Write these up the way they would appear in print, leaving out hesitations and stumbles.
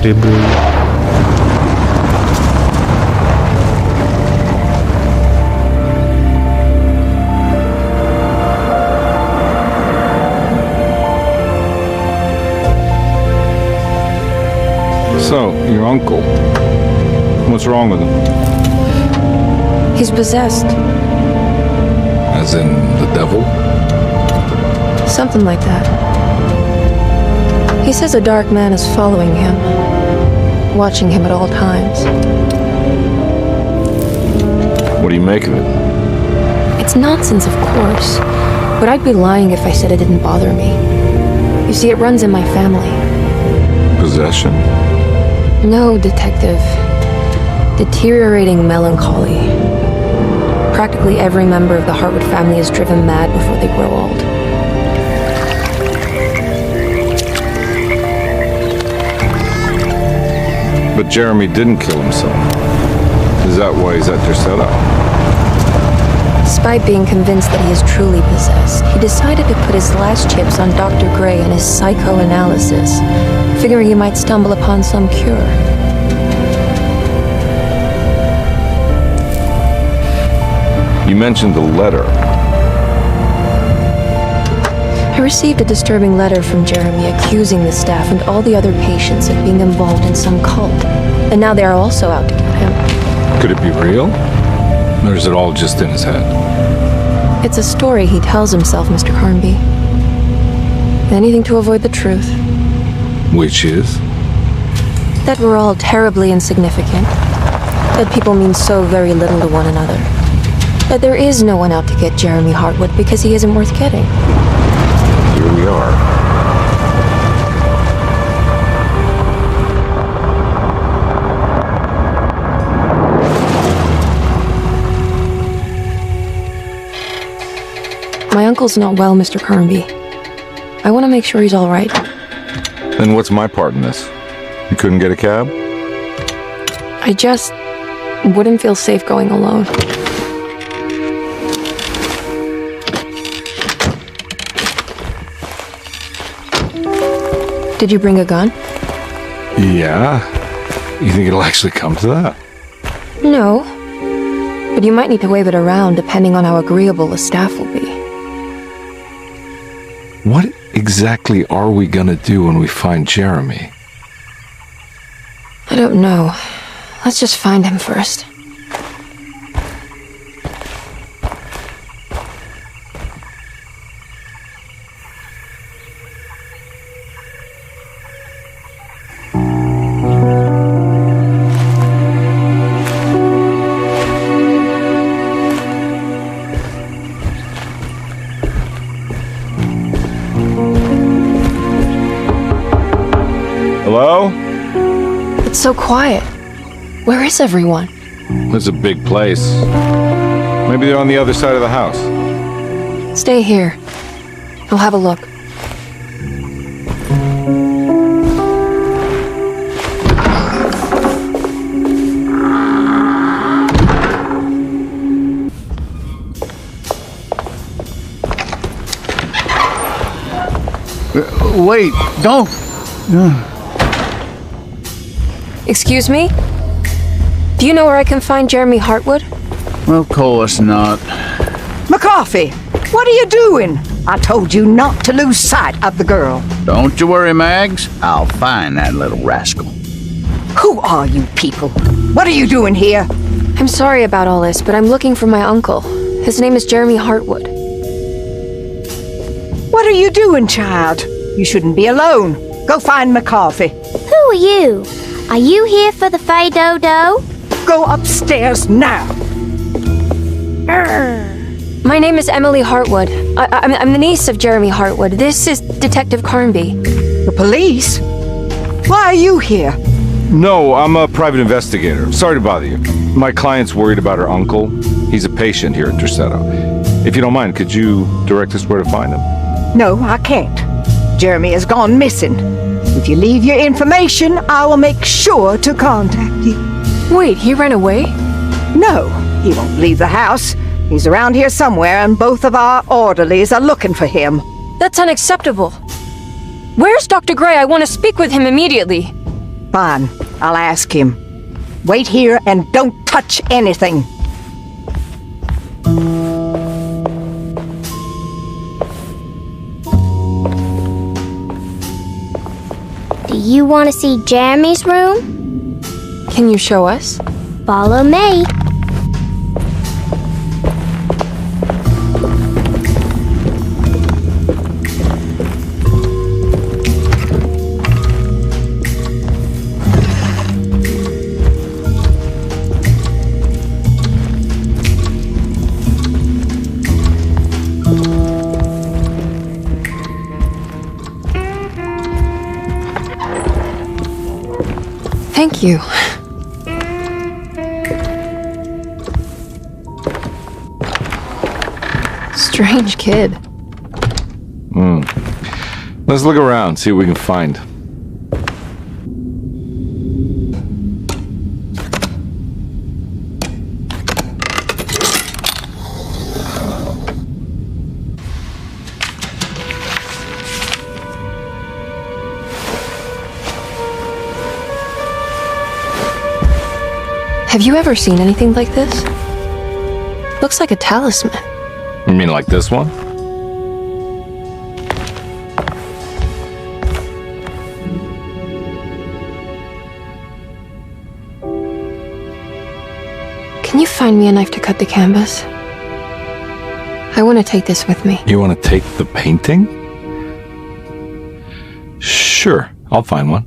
ryby. So, your uncle. What's wrong with him? He's possessed. As in the devil? Something like that. He says a dark man is following him, watching him at all times. What do you make of it? It's nonsense, of course, but I'd be lying if I said it didn't bother me. You see, it runs in my family. Possession? No, detective. Deteriorating melancholy. Practically every member of the Hartwood family is driven mad before they grow old. But Jeremy didn't kill himself. Is that why he's at their setup? Despite being convinced that he is truly possessed, he decided to put his last chips on Dr. Gray and his psychoanalysis, figuring he might stumble upon some cure. You mentioned the letter. I received a disturbing letter from Jeremy accusing the staff and all the other patients of being involved in some cult. And now they are also out to get him. Could it be real? Or is it all just in his head? It's a story he tells himself, Mr. Carnby. Anything to avoid the truth. Which is? That we're all terribly insignificant. That people mean so very little to one another. That there is no one out to get Jeremy Hartwood because he isn't worth getting. Here we are. My uncle's not well, Mr. Carnby. I want to make sure he's all right. Then what's my part in this? You couldn't get a cab? I just wouldn't feel safe going alone. Did you bring a gun? Yeah. You think it'll actually come to that? No. But you might need to wave it around depending on how agreeable the staff will be. What exactly are we gonna do when we find Jeremy? I don't know. Let's just find him first. Hello? It's so quiet. Where is everyone? It's a big place. Maybe they're on the other side of the house. Stay here. I'll have a look. Wait, don't! Excuse me? Do you know where I can find Jeremy Hartwood? Of course not. McCarthy, what are you doing? I told you not to lose sight of the girl. Don't you worry, Mags. I'll find that little rascal. Who are you people? What are you doing here? I'm sorry about all this, but I'm looking for my uncle. His name is Jeremy Hartwood. What are you doing, child? You shouldn't be alone. Go find McCarthy. Who are you? Are you here for the Fay Dodo? Go upstairs now. My name is Emily Hartwood. I'm the niece of Jeremy Hartwood. This is Detective Carnby. The police? Why are you here? No, I'm a private investigator. Sorry to bother you. My client's worried about her uncle. He's a patient here at Tercetto. If you don't mind, could you direct us where to find him? No, I can't. Jeremy has gone missing. If you leave your information, I will make sure to contact you. Wait, he ran away? No, he won't leave the house. He's around here somewhere, and both of our orderlies are looking for him. That's unacceptable. Where's Dr. Gray? I want to speak with him immediately. Fine, I'll ask him. Wait here and don't touch anything. Do you want to see Jeremy's room? Can you show us? Follow me. Thank you. Strange kid. Let's look around, see what we can find. Have you ever seen anything like this? Looks like a talisman. You mean like this one? Can you find me a knife to cut the canvas? I want to take this with me. You want to take the painting? Sure, I'll find one.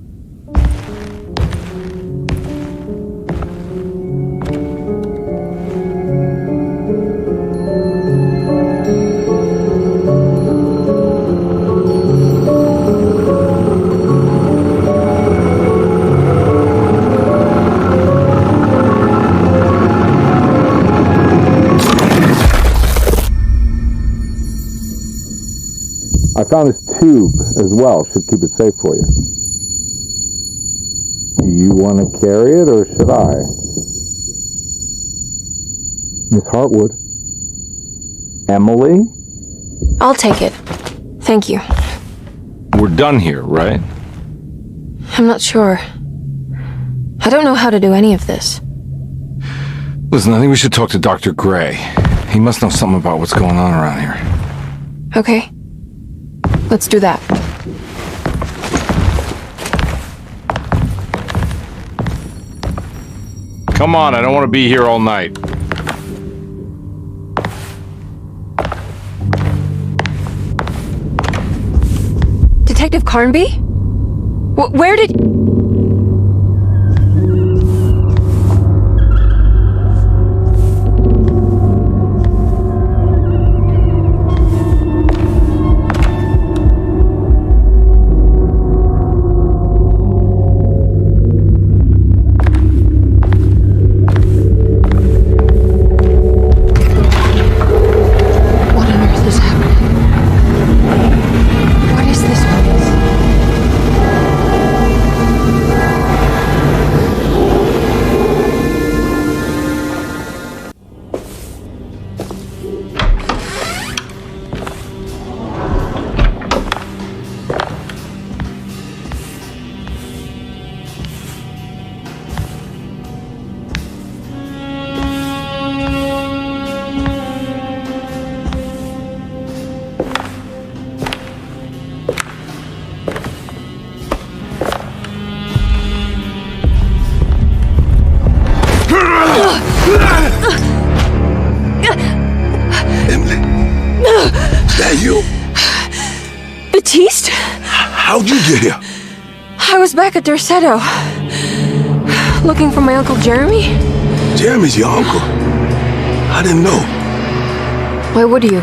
I found this tube as well. Should keep it safe for you. Do you want to carry it or should I? Miss Hartwood? Emily? I'll take it. Thank you. We're done here, right? I'm not sure. I don't know how to do any of this. Listen, I think we should talk to Dr. Gray. He must know something about what's going on around here. Okay. Let's do that. Come on, I don't want to be here all night. Detective Carnby? Where did... What on earth is happening? What is this place? Emily, is that you? Baptiste? How'd you get here? I was back at Derceto. Looking for my Uncle Jeremy? Jeremy's your uncle. I didn't know. Why would you?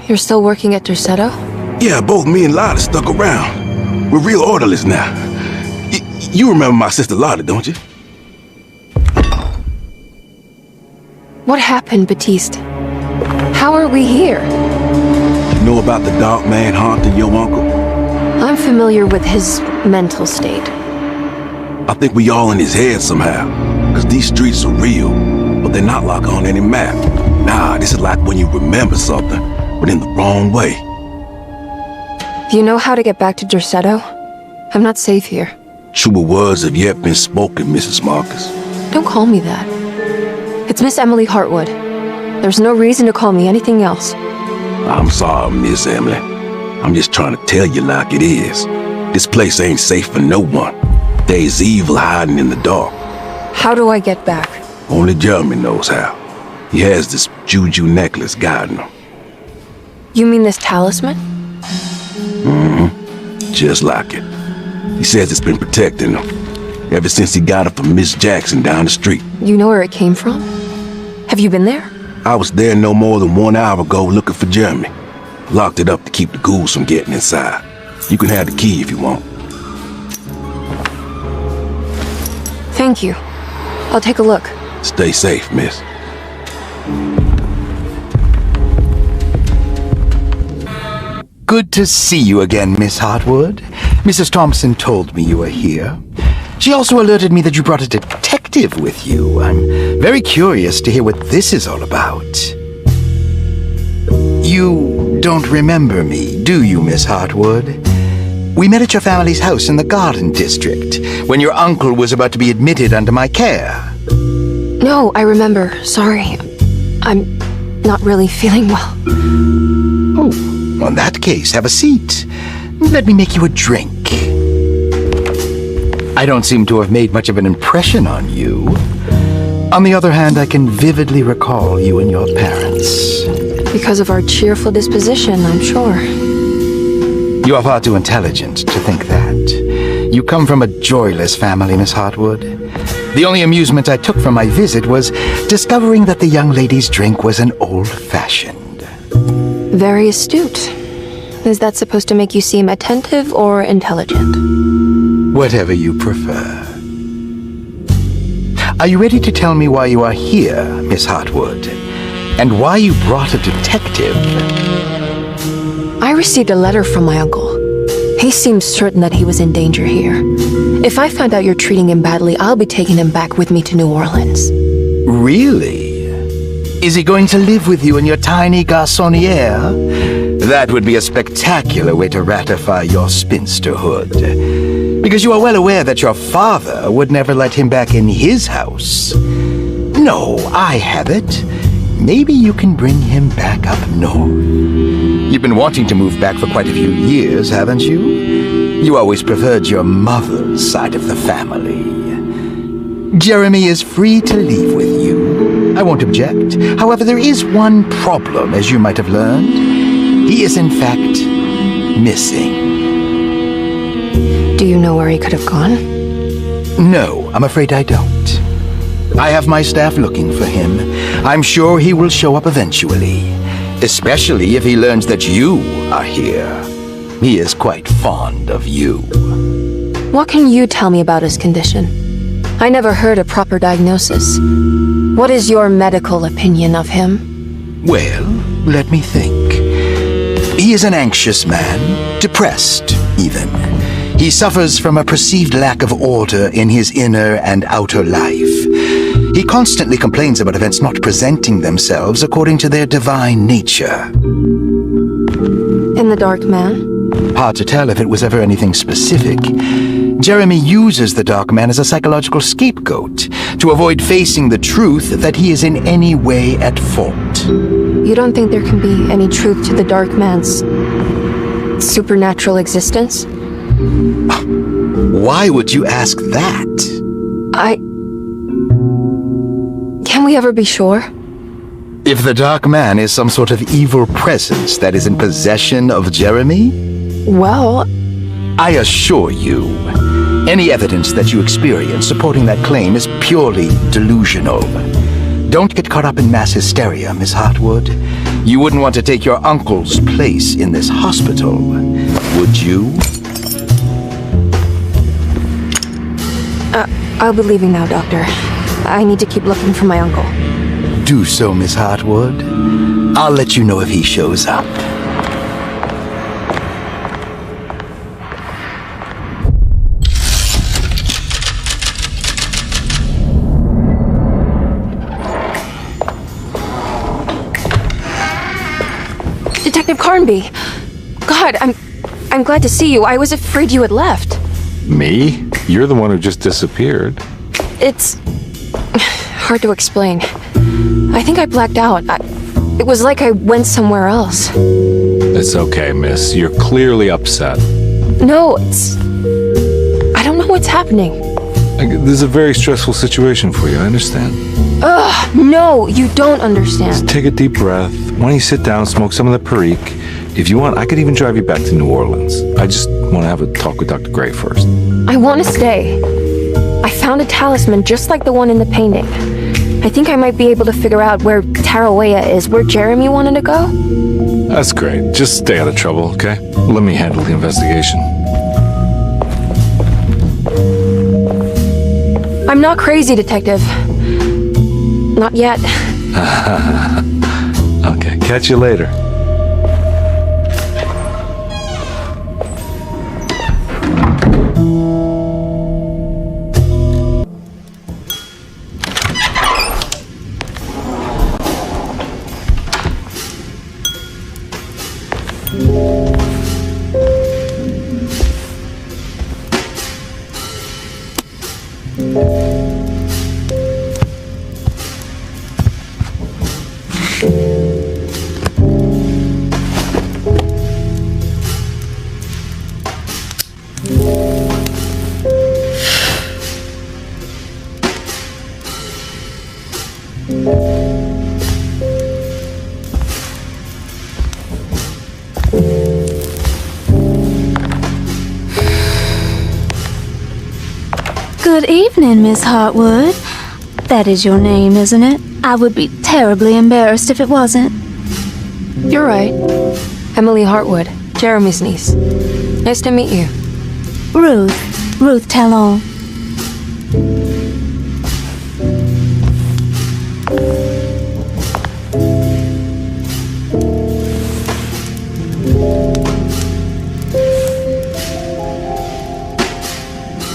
You're still working at Derceto? Yeah, both me and Lotta stuck around. We're real orderlies now. You remember my sister Lotta, don't you? What happened, Baptiste? How are we here? You know about the dark man haunting your uncle? I'm familiar with his mental state. I think we all in his head somehow. Cause these streets are real, but they're not like on any map. Nah, this is like when you remember something, but in the wrong way. Do you know how to get back to Derceto? I'm not safe here. Truer words have yet been spoken, Mrs. Marcus. Don't call me that. It's Miss Emily Hartwood. There's no reason to call me anything else. I'm sorry, Miss Emily. I'm just trying to tell you like it is. This place ain't safe for no one. There's evil hiding in the dark. How do I get back? Only Jeremy knows how. He has this juju necklace guiding him. You mean this talisman? Just like it. He says it's been protecting him ever since he got it from Miss Jackson down the street. You know where it came from? Have you been there? I was there no more than 1 hour ago looking for Jeremy. Locked it up to keep the ghouls from getting inside. You can have the key if you want. Thank you. I'll take a look. Stay safe, miss. Good to see you again, Miss Hartwood. Mrs. Thompson told me you were here. She also alerted me that you brought a detective with you. I'm very curious to hear what this is all about. You don't remember me, do you, Miss Hartwood? We met at your family's house in the Garden District, when your uncle was about to be admitted under my care. No, I remember. Sorry. I'm not really feeling well. Oh, in that case, have a seat. Let me make you a drink. I don't seem to have made much of an impression on you. On the other hand, I can vividly recall you and your parents. Because of our cheerful disposition, I'm sure. You are far too intelligent to think that. You come from a joyless family, Miss Hartwood. The only amusement I took from my visit was discovering that the young lady's drink was an old-fashioned. Very astute. Is that supposed to make you seem attentive or intelligent? Whatever you prefer. Are you ready to tell me why you are here, Miss Hartwood? And why you brought a detective? I received a letter from my uncle. He seems certain that he was in danger here. If I find out you're treating him badly, I'll be taking him back with me to New Orleans. Really? Is he going to live with you in your tiny garçonniere? That would be a spectacular way to ratify your spinsterhood. Because you are well aware that your father would never let him back in his house. No, I have it. Maybe you can bring him back up north. You've been wanting to move back for quite a few years, haven't you? You always preferred your mother's side of the family. Jeremy is free to leave with you. I won't object. However, there is one problem, as you might have learned. He is, in fact, missing. Do you know where he could have gone? No, I'm afraid I don't. I have my staff looking for him. I'm sure he will show up eventually. Especially if he learns that you are here. He is quite fond of you. What can you tell me about his condition? I never heard a proper diagnosis. What is your medical opinion of him? Well, let me think. He is an anxious man, depressed even. He suffers from a perceived lack of order in his inner and outer life. He constantly complains about events not presenting themselves according to their divine nature. And the Dark Man? Hard to tell if it was ever anything specific. Jeremy uses the Dark Man as a psychological scapegoat to avoid facing the truth that he is in any way at fault. You don't think there can be any truth to the Dark Man's supernatural existence? Why would you ask that? Can we ever be sure? If the Dark Man is some sort of evil presence that is in possession of Jeremy? Well, I assure you, any evidence that you experience supporting that claim is purely delusional. Don't get caught up in mass hysteria, Miss Hartwood. You wouldn't want to take your uncle's place in this hospital, would you? I'll be leaving now, Doctor. I need to keep looking for my uncle. Do so, Miss Hartwood. I'll let you know if he shows up. Detective Carnby! God, I'm glad to see you. I was afraid you had left. Me? You're the one who just disappeared. It's hard to explain. I think I blacked out. It was like I went somewhere else. It's okay, miss. You're clearly upset. No, I don't know what's happening. This is a very stressful situation for you, I understand. Ugh, no, you don't understand. Take a deep breath. Why don't you sit down, smoke some of the perique? If you want, I could even drive you back to New Orleans. I just want to have a talk with Dr. Gray first. I want to stay. I found a talisman just like the one in the painting. I think I might be able to figure out where Tarawea is, where Jeremy wanted to go. That's great. Just stay out of trouble, okay? Let me handle the investigation. I'm not crazy, Detective. Not yet. Okay, catch you later. Good evening, Miss Hartwood. That is your name, isn't it? I would be terribly embarrassed if it wasn't. You're right. Emily Hartwood, Jeremy's niece. Nice to meet you. Ruth Talon.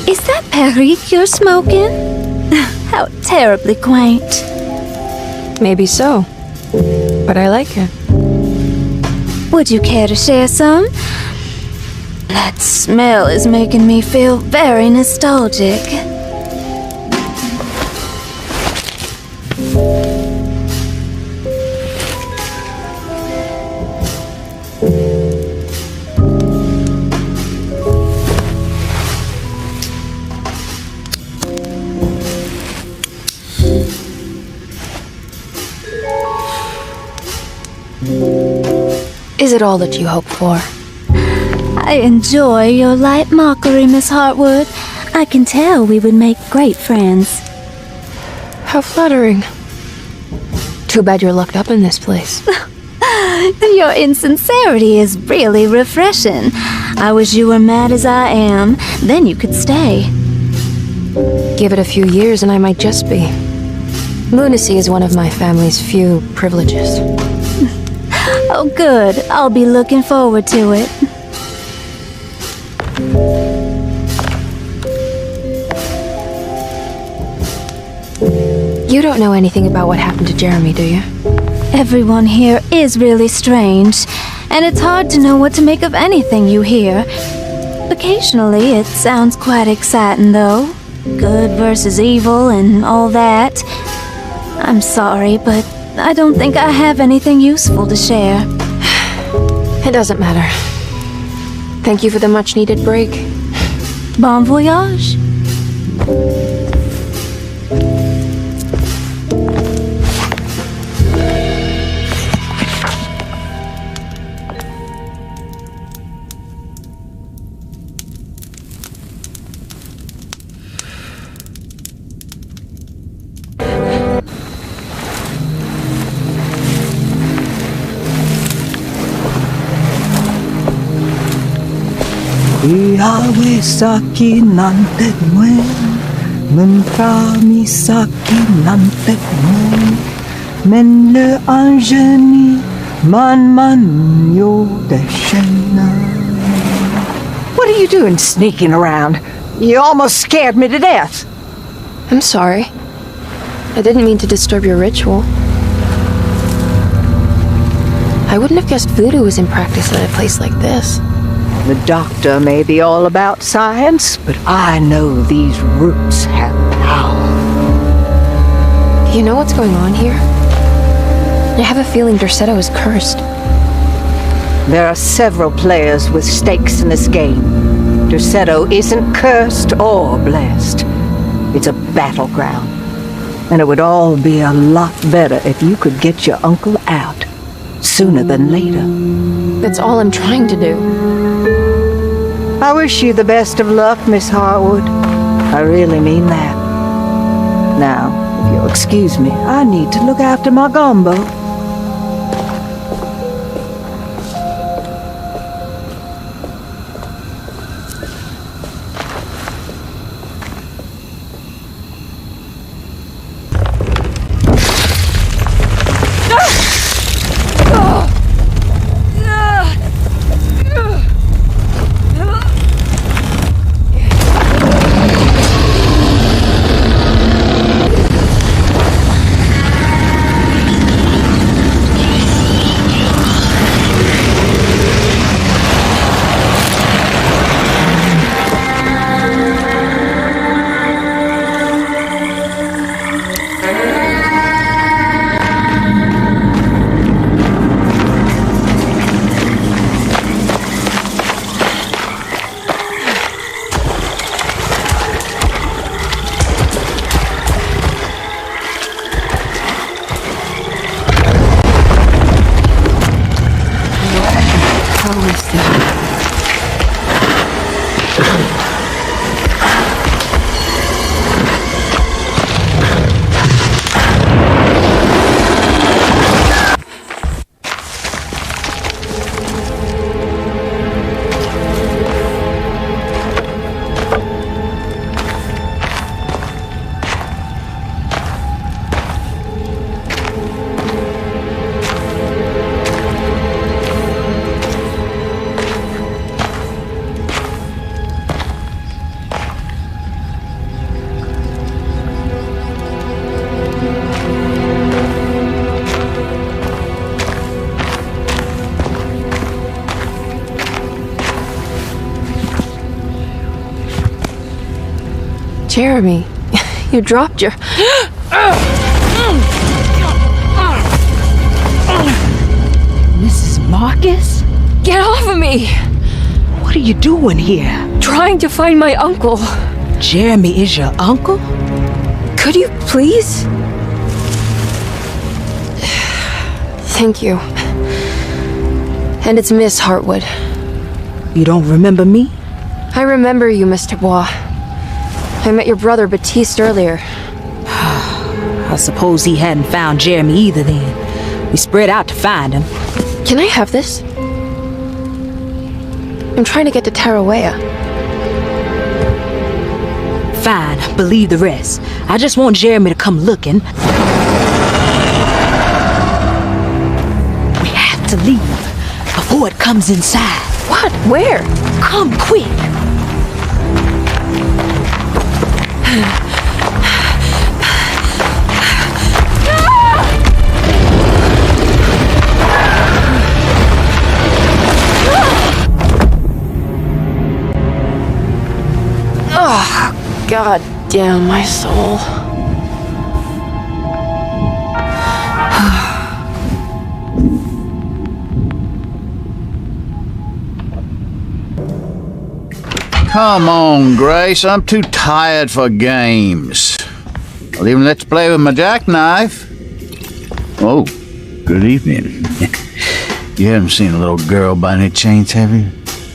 Is that perique you're smoking? How terribly quaint. Maybe so, but I like it. Would you care to share some? That smell is making me feel very nostalgic. Is it all that you hoped for? I enjoy your light mockery, Miss Hartwood. I can tell we would make great friends. How flattering. Too bad you're locked up in this place. Your insincerity is really refreshing. I wish you were mad as I am. Then you could stay. Give it a few years and I might just be. Lunacy is one of my family's few privileges. Oh, good. I'll be looking forward to it. You don't know anything about what happened to Jeremy, do you? Everyone here is really strange, and it's hard to know what to make of anything you hear. Occasionally, it sounds quite exciting, though. Good versus evil and all that. I'm sorry, but I don't think I have anything useful to share. It doesn't matter. Thank you for the much-needed break. Bon voyage. Iawe saki nantek mwen, memprami saki nantek mwen, men le anjeni man yo deshena. What are you doing sneaking around? You almost scared me to death. I'm sorry. I didn't mean to disturb your ritual. I wouldn't have guessed voodoo was in practice at a place like this. The doctor may be all about science, but I know these roots have power. You know what's going on here? I have a feeling Derceto is cursed. There are several players with stakes in this game. Derceto isn't cursed or blessed. It's a battleground. And it would all be a lot better if you could get your uncle out sooner than later. That's all I'm trying to do. I wish you the best of luck, Miss Harwood. I really mean that. Now, if you'll excuse me, I need to look after my gumbo. Jeremy, you dropped your... Mrs. Marcus? Get off of me! What are you doing here? Trying to find my uncle. Jeremy is your uncle? Could you please? Thank you. And it's Miss Hartwood. You don't remember me? I remember you, Mr. Bois. I met your brother Baptiste earlier. I suppose he hadn't found Jeremy either then. We spread out to find him. Can I have this? I'm trying to get to Tarawea. Fine, believe the rest. I just want Jeremy to come looking. We have to leave before it comes inside. What? Where? Come quick. Oh, God damn my soul. Come on, Grace. I'm too tired for games. I'll even let you play with my jackknife. Oh, good evening. You haven't seen a little girl by any chance, have you?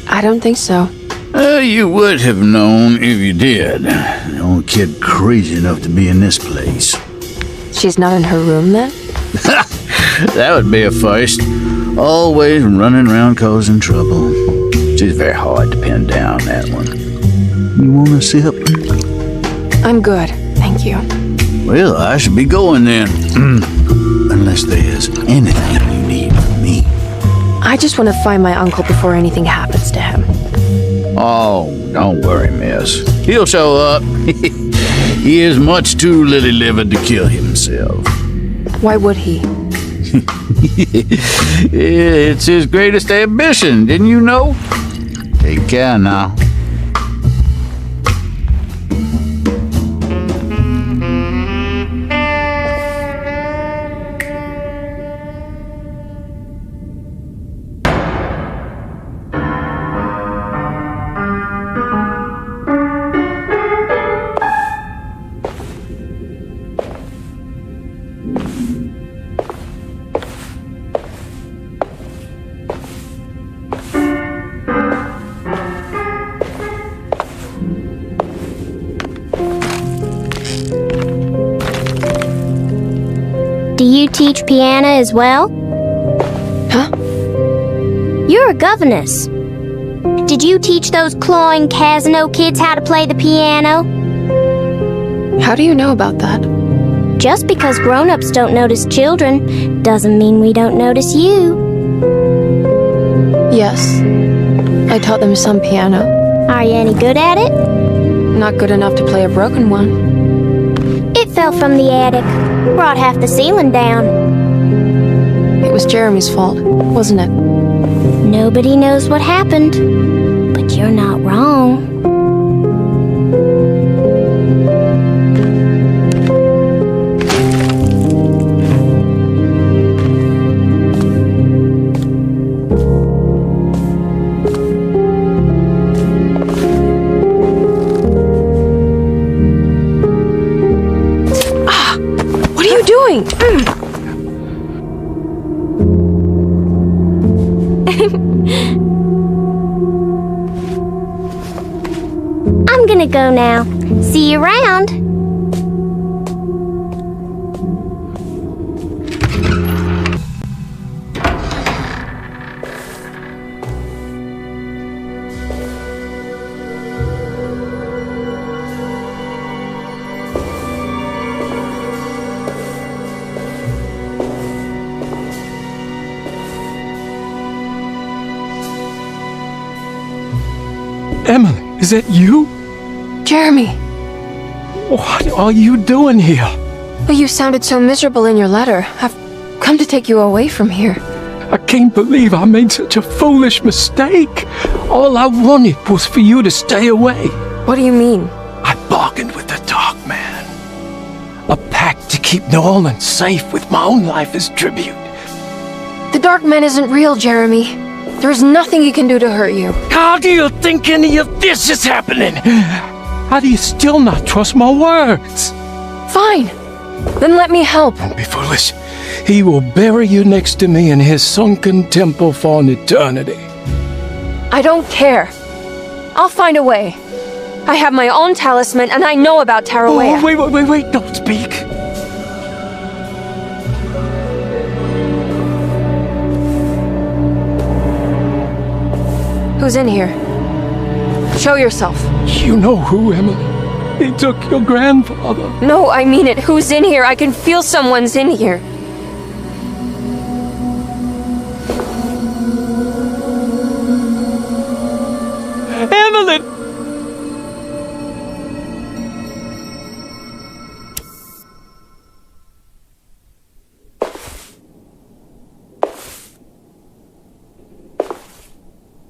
I don't think so. You would have known if you did. The only kid crazy enough to be in this place. She's not in her room then? That would be a first. Always running around causing trouble. She's very hard to pin down, that one. You want a sip? I'm good, thank you. Well, I should be going then. Unless there's anything you need from me. I just want to find my uncle before anything happens to him. Oh, don't worry, miss. He'll show up. He is much too lily-livered to kill himself. Why would he? It's his greatest ambition, didn't you know? Take care now. Do you teach piano as well? Huh? You're a governess. Did you teach those clawing Casino kids how to play the piano? How do you know about that? Just because grown-ups don't notice children doesn't mean we don't notice you. Yes. I taught them some piano. Are you any good at it? Not good enough to play a broken one. It fell from the attic, brought half the ceiling down. It was Jeremy's fault, wasn't it? Nobody knows what happened, but you're not wrong. What are you doing? I'm gonna go now. See you around. Emily, is that you? Jeremy. What are you doing here? Well, you sounded so miserable in your letter. I've come to take you away from here. I can't believe I made such a foolish mistake. All I wanted was for you to stay away. What do you mean? I bargained with the Dark Man. A pact to keep New Orleans safe with my own life as tribute. The Dark Man isn't real, Jeremy. There's nothing he can do to hurt you. How do you think any of this is happening? How do you still not trust my words? Fine. Then let me help. Don't be foolish. He will bury you next to me in his sunken temple for an eternity. I don't care. I'll find a way. I have my own talisman, and I know about Tarawea. Oh, wait, don't speak. Who's in here? Show yourself. You know who, Emily. He took your grandfather. No, I mean it. Who's in here? I can feel someone's in here. Emily!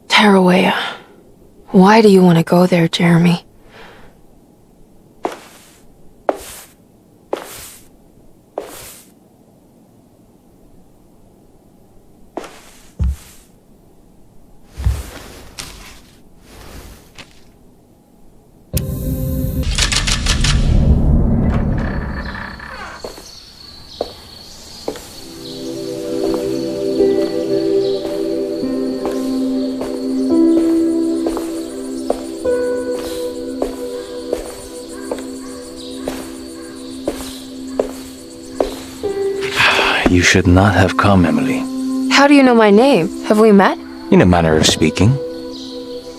Tarawea. Why do you want to go there, Jeremy? You should not have come, Emily. How do you know my name? Have we met? In a manner of speaking.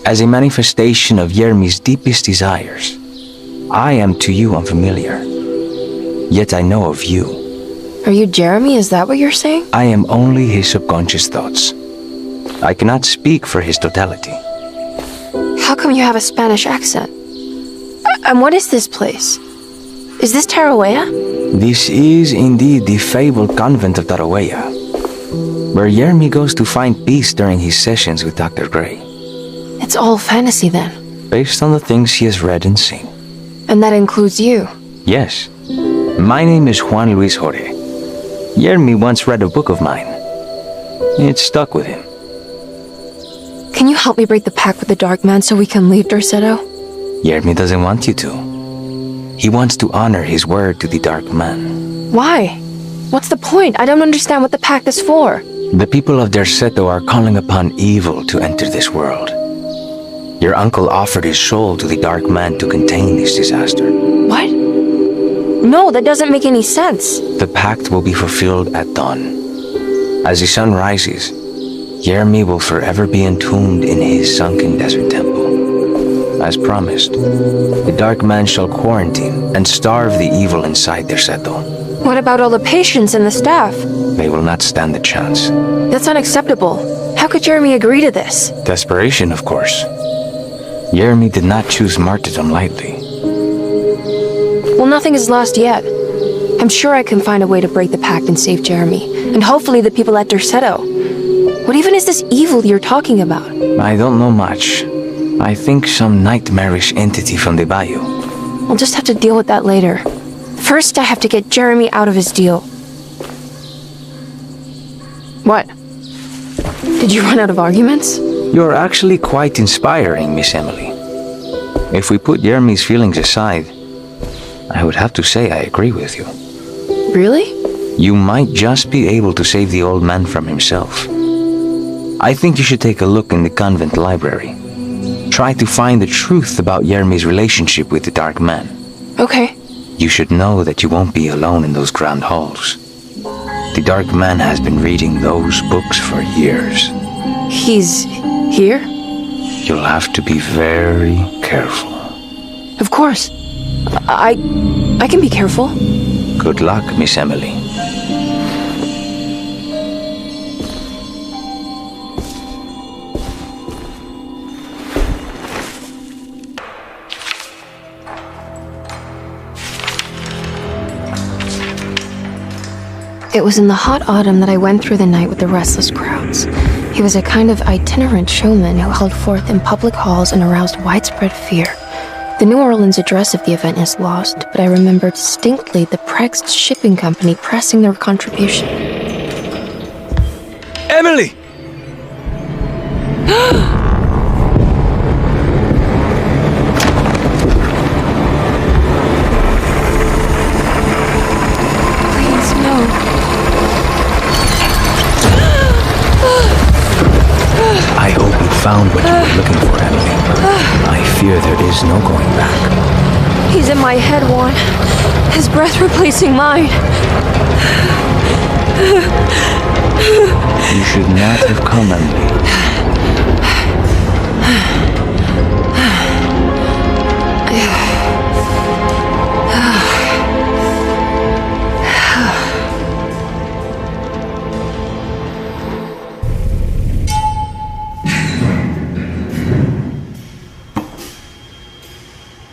As a manifestation of Jeremy's deepest desires, I am to you unfamiliar. Yet I know of you. Are you Jeremy? Is that what you're saying? I am only his subconscious thoughts. I cannot speak for his totality. How come you have a Spanish accent? And what is this place? Is this Tarawea? This is indeed the fabled convent of Tarawea, where Jeremy goes to find peace during his sessions with Dr. Gray. It's all fantasy then. Based on the things he has read and seen. And that includes you. Yes. My name is Juan Luis Jorge. Jeremy once read a book of mine. It stuck with him. Can you help me break the pact with the Dark Man so we can leave Derceto? Jeremy doesn't want you to. He wants to honor his word to the Dark Man. Why? What's the point? I don't understand what the pact is for. The people of Derceto are calling upon evil to enter this world. Your uncle offered his soul to the Dark Man to contain this disaster. What? No, that doesn't make any sense. The pact will be fulfilled at dawn. As the sun rises, Jeremy will forever be entombed in his sunken desert temple. As promised, the Dark Man shall quarantine and starve the evil inside Derceto. What about all the patients and the staff? They will not stand a chance. That's unacceptable. How could Jeremy agree to this? Desperation, of course. Jeremy did not choose martyrdom lightly. Well, nothing is lost yet. I'm sure I can find a way to break the pact and save Jeremy. And hopefully the people at Derceto. What even is this evil you're talking about? I don't know much. I think some nightmarish entity from the bayou. We'll just have to deal with that later. First, I have to get Jeremy out of his deal. What? Did you run out of arguments? You're actually quite inspiring, Miss Emily. If we put Jeremy's feelings aside, I would have to say I agree with you. Really? You might just be able to save the old man from himself. I think you should take a look in the convent library. Try to find the truth about Jeremy's relationship with the Dark Man. Okay. You should know that you won't be alone in those grand halls. The Dark Man has been reading those books for years. He's here? You'll have to be very careful. Of course. I can be careful. Good luck, Miss Emily. It was in the hot autumn that I went through the night with the restless crowds. He was a kind of itinerant showman who held forth in public halls and aroused widespread fear. The New Orleans address of the event is lost, but I remember distinctly the Prext shipping company pressing their contribution. Emily! Please, no. I hope you found what you were looking for, Emily. I fear there is no going back. He's in my head, Juan. His breath replacing mine. You should not have come, Emily.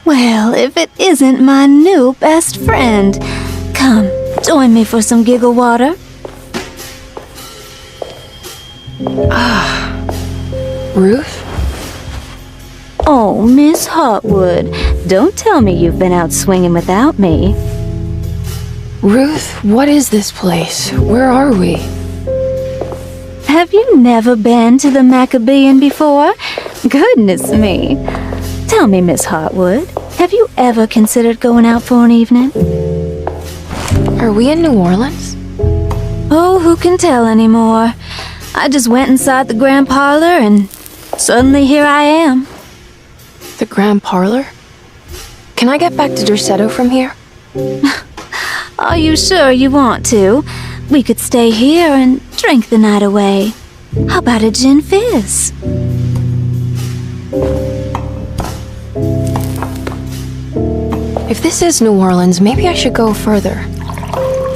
Well, if it isn't my new best friend. Come, join me for some giggle water. Ruth? Oh, Miss Hotwood, don't tell me you've been out swinging without me. Ruth, what is this place? Where are we? Have you never been to the Maccabean before? Goodness me. Tell me, Miss Hotwood, have you ever considered going out for an evening? Are we in New Orleans? Oh, who can tell anymore? I just went inside the grand parlor and suddenly here I am. The grand parlor? Can I get back to Derceto from here? Are you sure you want to? We could stay here and drink the night away. How about a gin fizz? If this is New Orleans, maybe I should go further.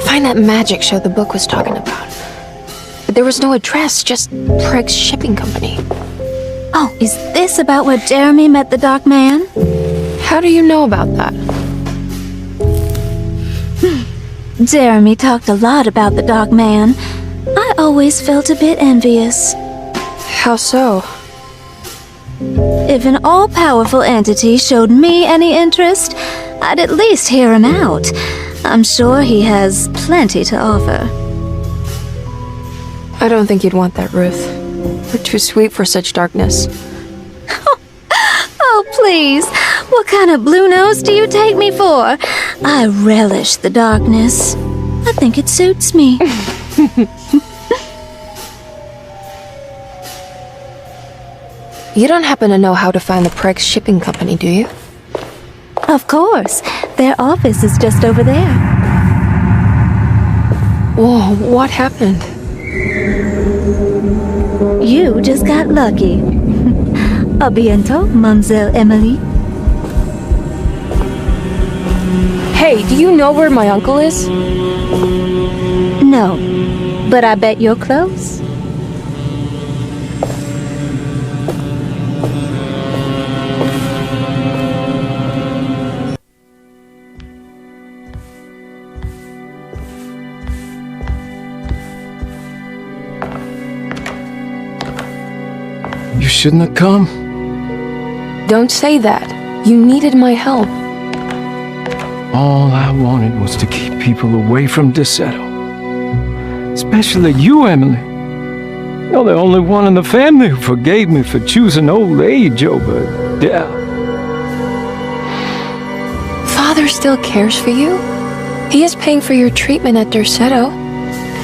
Find that magic show the book was talking about. But there was no address, just Prext Shipping Company. Oh, is this about where Jeremy met the Dark Man? How do you know about that? Jeremy talked a lot about the Dark Man. I always felt a bit envious. How so? If an all-powerful entity showed me any interest, I'd at least hear him out. I'm sure he has plenty to offer. I don't think you'd want that, Ruth. You're too sweet for such darkness. Oh, please. What kind of blue nose do you take me for? I relish the darkness. I think it suits me. You don't happen to know how to find the Prex shipping company, do you? Of course. Their office is just over there. Whoa, what happened? You just got lucky. A bientôt, Mademoiselle Emily. Hey, do you know where my uncle is? No, but I bet you're close. You shouldn't have come. Don't say that. You needed my help. All I wanted was to keep people away from Desetto. Especially you, Emily. You're the only one in the family who forgave me for choosing old age over death. Father still cares for you? He is paying for your treatment at Desetto.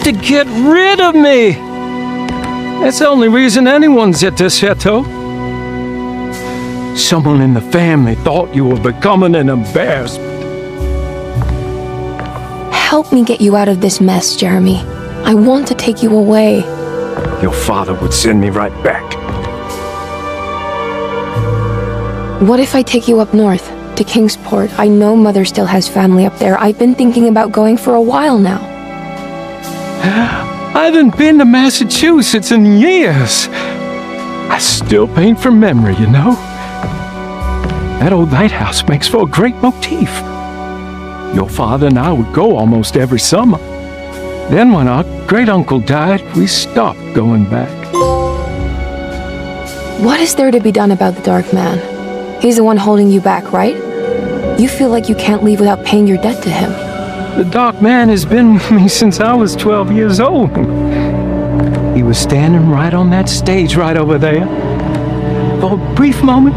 To get rid of me! That's the only reason anyone's at Desetto. Someone in the family thought you were becoming an embarrassment. Help me get you out of this mess, Jeremy. I want to take you away. Your father would send me right back. What if I take you up north, to Kingsport? I know Mother still has family up there. I've been thinking about going for a while now. I haven't been to Massachusetts in years. I still paint from memory, you know. That old lighthouse makes for a great motif. Your father and I would go almost every summer. Then when our great-uncle died, we stopped going back. What is there to be done about the Dark Man? He's the one holding you back, right? You feel like you can't leave without paying your debt to him. The Dark Man has been with me since I was 12 years old. He was standing right on that stage right over there. For a brief moment,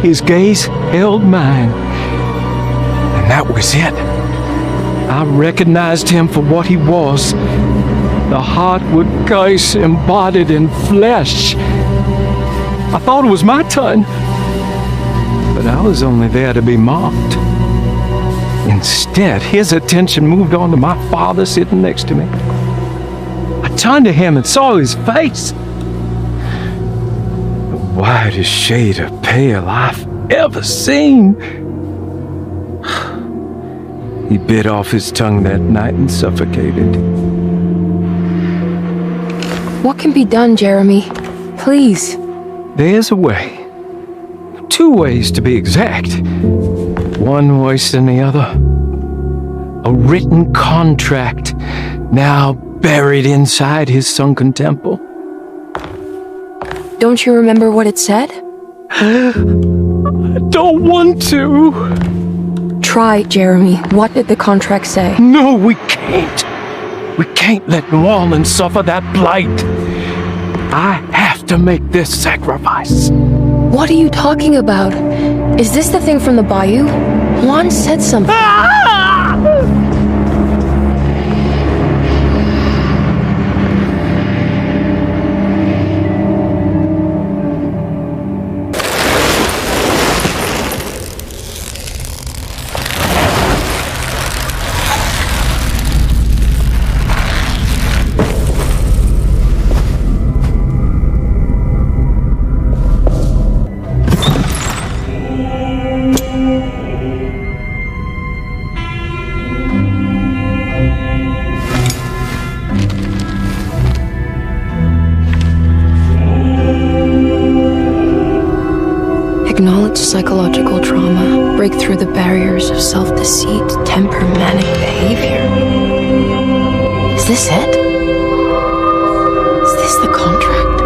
his gaze held mine. And that was it. I recognized him for what he was. The Heartwood curse embodied in flesh. I thought it was my turn. But I was only there to be mocked. Instead, his attention moved on to my father sitting next to me. I turned to him and saw his face. The whitest shade of pale I've ever seen. He bit off his tongue that night and suffocated. What can be done, Jeremy? Please. There's a way. 2 ways to be exact. One worse than the other. A written contract now buried inside his sunken temple. Don't you remember what it said? I don't want to. Try, Jeremy. What did the contract say? No, we can't. We can't let New Orleans suffer that blight. I have to make this sacrifice. What are you talking about? Is this the thing from the bayou? Juan said something. Acknowledge psychological trauma, break through the barriers of self-deceit, temper manic behavior. Is this it? Is this the contract?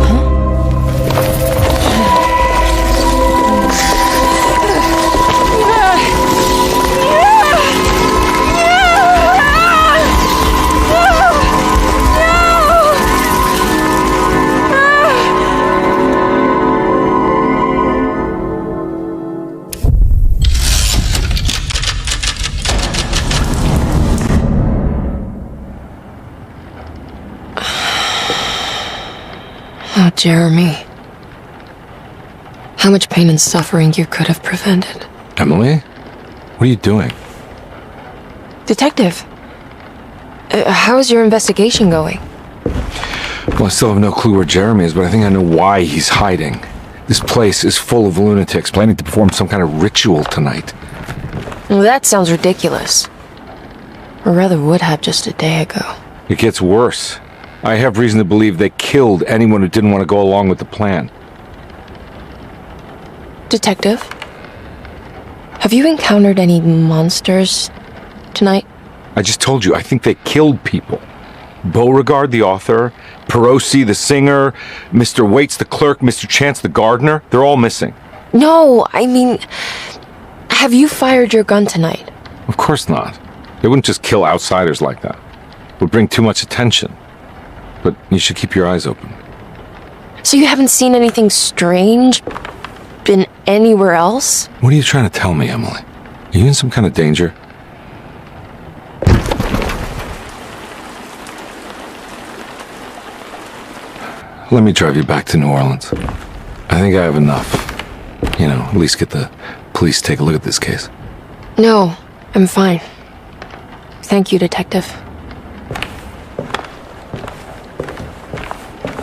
Huh? Jeremy. How much pain and suffering you could have prevented. Emily? What are you doing? Detective, how is your investigation going? Well, I still have no clue where Jeremy is, but I think I know why he's hiding. This place is full of lunatics planning to perform some kind of ritual tonight. Well, that sounds ridiculous. Or rather would have just a day ago. It gets worse. I have reason to believe they killed anyone who didn't want to go along with the plan. Detective, have you encountered any monsters tonight? I just told you, I think they killed people. Beauregard, the author, Perosi, the singer, Mr. Waits, the clerk, Mr. Chance, the gardener, they're all missing. No, I mean, have you fired your gun tonight? Of course not. They wouldn't just kill outsiders like that. It would bring too much attention. But you should keep your eyes open. So you haven't seen anything strange? Been anywhere else? What are you trying to tell me, Emily? Are you in some kind of danger? Let me drive you back to New Orleans. I think I have enough. You know, at least get the police to take a look at this case. No, I'm fine. Thank you, Detective.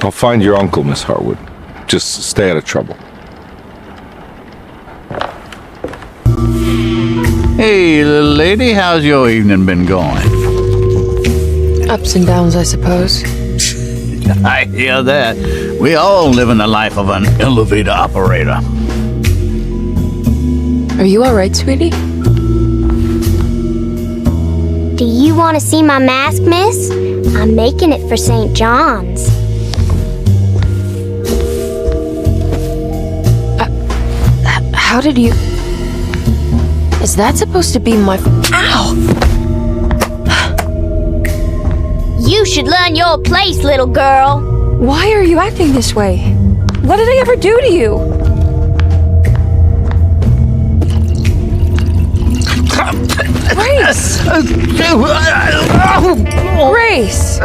I'll find your uncle, Miss Harwood. Just stay out of trouble. Hey, little lady, how's your evening been going? Ups and downs, I suppose. I hear that. We all live in the life of an elevator operator. Are you all right, sweetie? Do you want to see my mask, miss? I'm making it for St. John's. How did you... Is that supposed to be my... Ow! You should learn your place, little girl. Why are you acting this way? What did I ever do to you? Grace! Grace!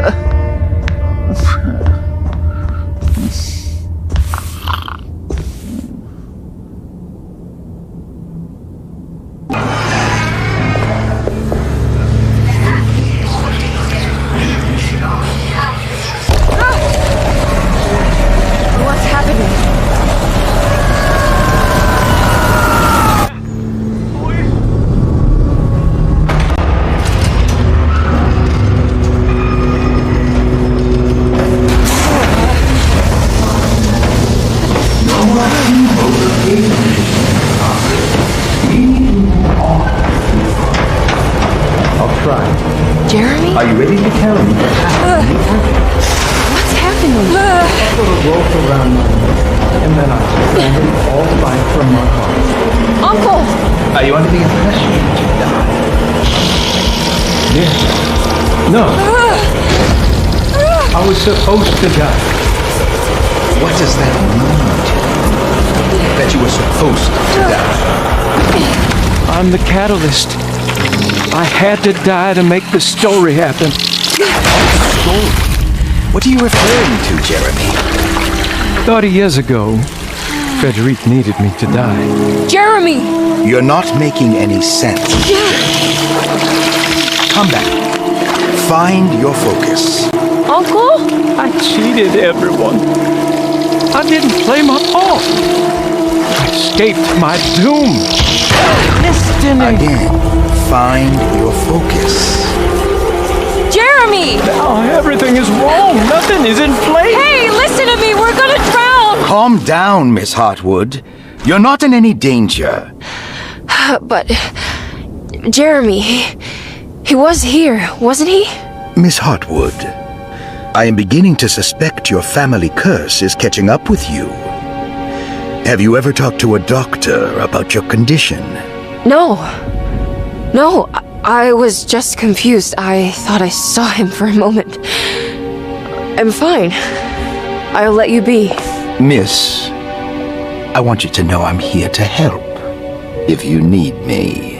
Jeremy? Are you ready to tell me what's happening? What's happening? I put a rope around my neck, and then I scrambled all the way from my heart. Uncle! Are you under the impression that you died? Yes. No. I was supposed to die. What does that mean to you? That you were supposed to die? I'm the catalyst. I had to die to make the story happen. Story? What are you referring to, Jeremy? 30 years ago, Frederic needed me to die. Jeremy! You're not making any sense. Come back. Find your focus. Uncle? I cheated everyone. I didn't play my part. I escaped my doom. Destiny. Again. Find your focus. Jeremy! Now everything is wrong. Nothing is in place. Hey, listen to me. We're gonna drown. Calm down, Miss Hartwood. You're not in any danger. But... Jeremy, he was here, wasn't he? Miss Hartwood, I am beginning to suspect your family curse is catching up with you. Have you ever talked to a doctor about your condition? No. No, I was just confused. I thought I saw him for a moment. I'm fine. I'll let you be. Miss, I want you to know I'm here to help if you need me.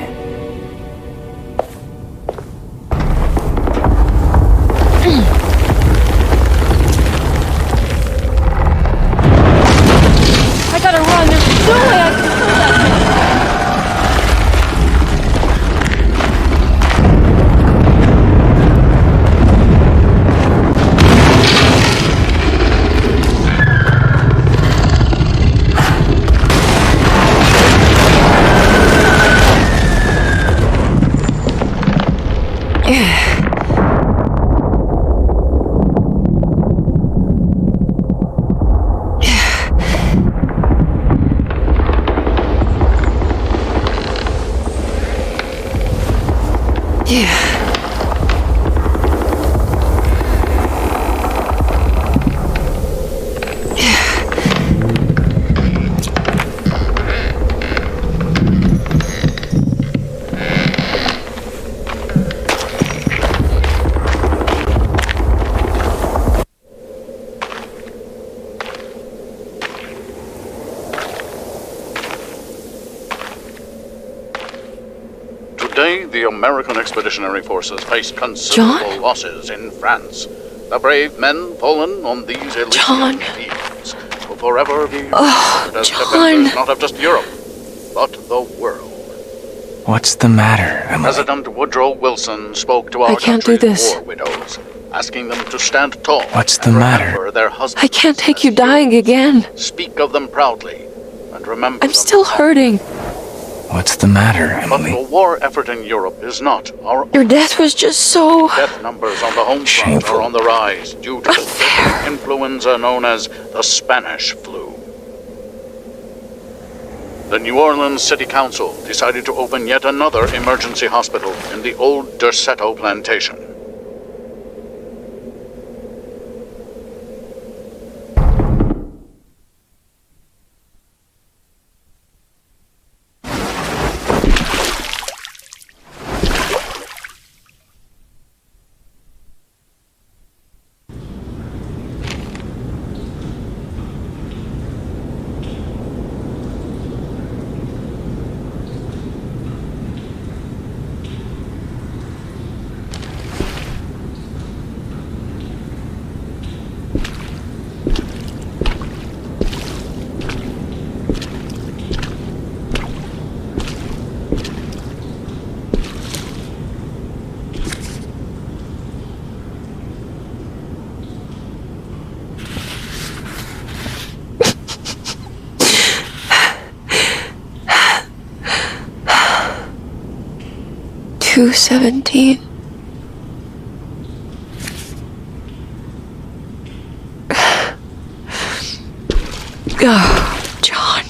Today, the American Expeditionary Forces face considerable losses in France. The brave men fallen on these Elysian fields will forever be remembered as defenders not of just Europe, but the world. What's the matter, Emily? President Woodrow Wilson spoke to our country's war widows, asking them to stand tall. What's the matter? Their husbands. I can't take you dying again. Speak of them proudly, and remember I'm still hurting. What's the matter, Emily? But the war effort in Europe is not our own. Your death was just so... Death numbers on the home front are on the rise due to the influenza known as the Spanish flu. The New Orleans City Council decided to open yet another emergency hospital in the old Derceto plantation. $2.17. Oh, John.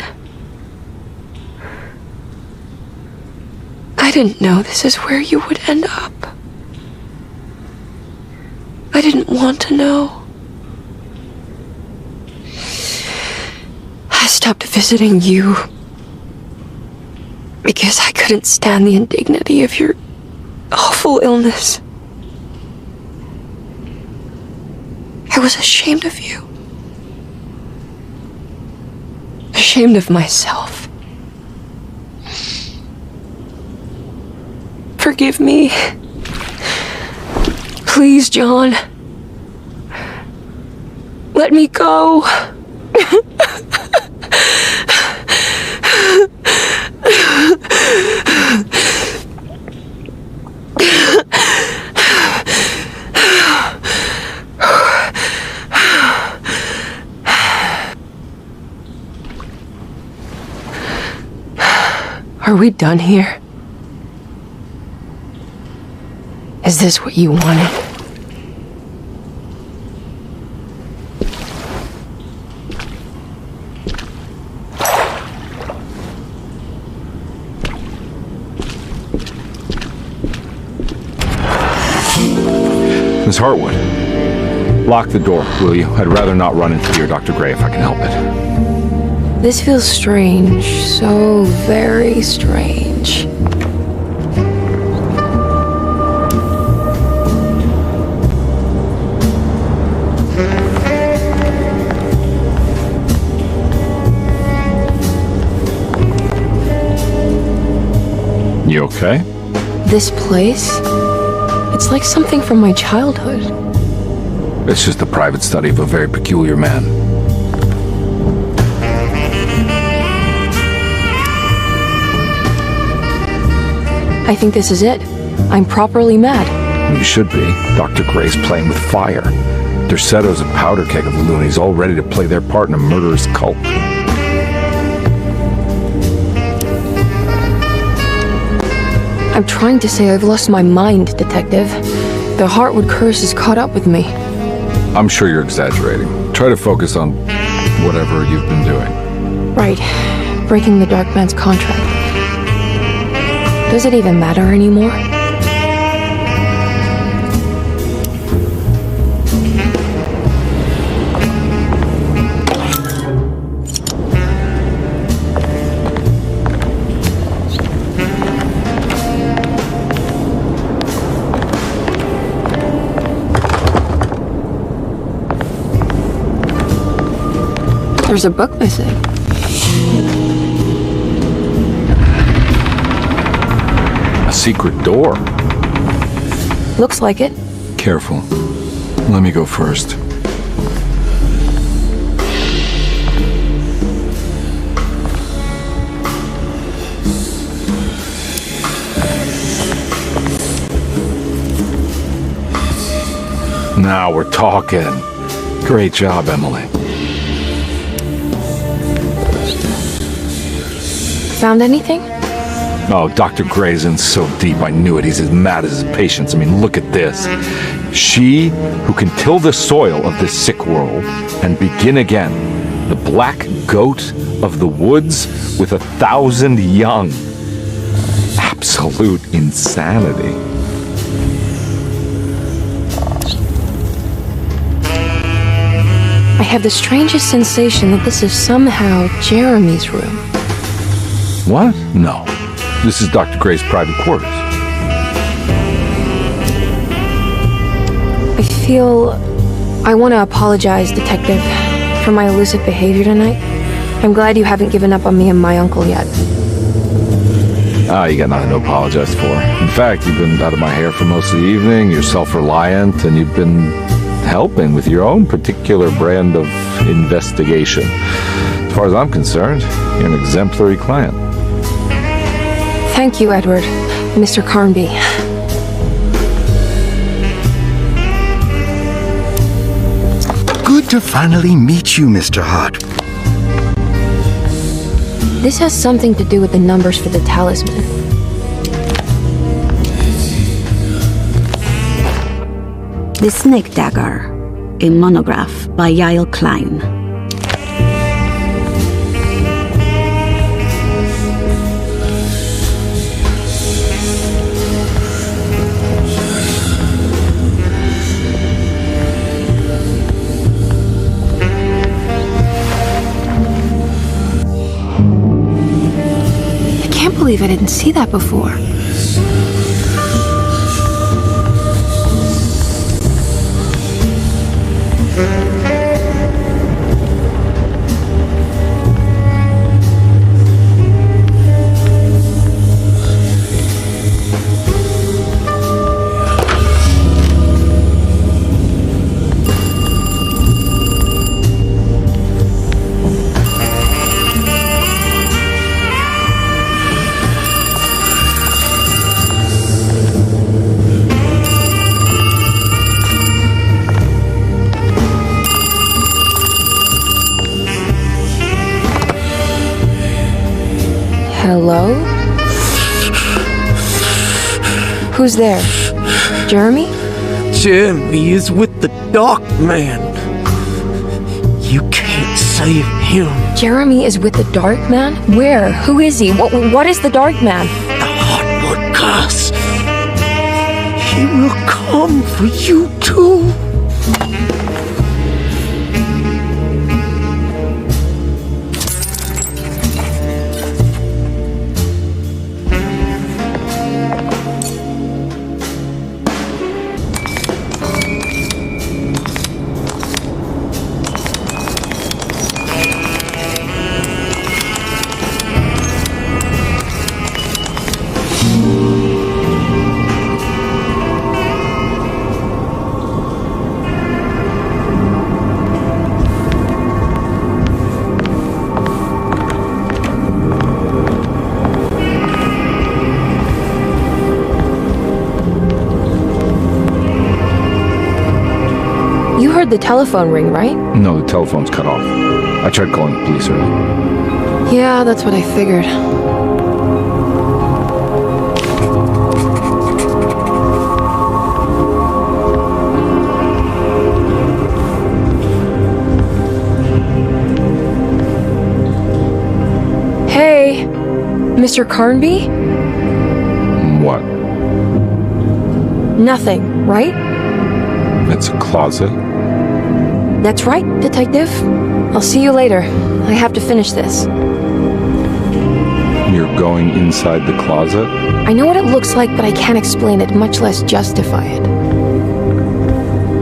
I didn't know this is where you would end up. I didn't want to know. I stopped visiting you because I couldn't stand the indignity of your awful illness. I was ashamed of you. Ashamed of myself. Forgive me. Please, John. Let me go. Are we done here? Is this what you wanted? Miss Hartwood, lock the door, will you? I'd rather not run into dear Dr. Gray if I can help it. This feels strange, so very strange. You okay? This place? It's like something from my childhood. It's just the private study of a very peculiar man. I think this is it. I'm properly mad. You should be. Dr. Gray's playing with fire. Derceto's a powder keg of loonies, all ready to play their part in a murderous cult. I'm trying to say I've lost my mind, Detective. The Hartwood curse has caught up with me. I'm sure you're exaggerating. Try to focus on whatever you've been doing. Right. Breaking the Dark Man's contract. Does it even matter anymore? There's a book missing. secret door. Looks like it. Careful. Let me go first. Now we're talking. Great job, Emily. Found anything? Oh, Dr. Gray's in so deep, I knew it. He's as mad as his patients. I mean, look at this. She who can till the soil of this sick world and begin again, the black goat of the woods with 1,000 young. Absolute insanity. I have the strangest sensation that this is somehow Jeremy's room. What? No. This is Dr. Gray's private quarters. I want to apologize, Detective, for my elusive behavior tonight. I'm glad you haven't given up on me and my uncle yet. You got nothing to apologize for. In fact, you've been out of my hair for most of the evening, you're self-reliant, and you've been helping with your own particular brand of investigation. As far as I'm concerned, you're an exemplary client. Thank you, Edward. Mr. Carnby. Good to finally meet you, Mr. Hart. This has something to do with the numbers for the talisman. The Snake Dagger, a monograph by Yael Klein. I can't believe I didn't see that before. Hello? Who's there? Jeremy? Jeremy is with the Dark Man. You can't save him. Jeremy is with the Dark Man? Where? Who is he? What is the Dark Man? The Heartwood curse. He will come for you too. You heard the telephone ring, right? No, the telephone's cut off. I tried calling the police earlier. Yeah, that's what I figured. Hey, Mr. Carnby? What? Nothing, right? It's a closet. That's right, Detective. I'll see you later. I have to finish this. You're going inside the closet? I know what it looks like, but I can't explain it, much less justify it.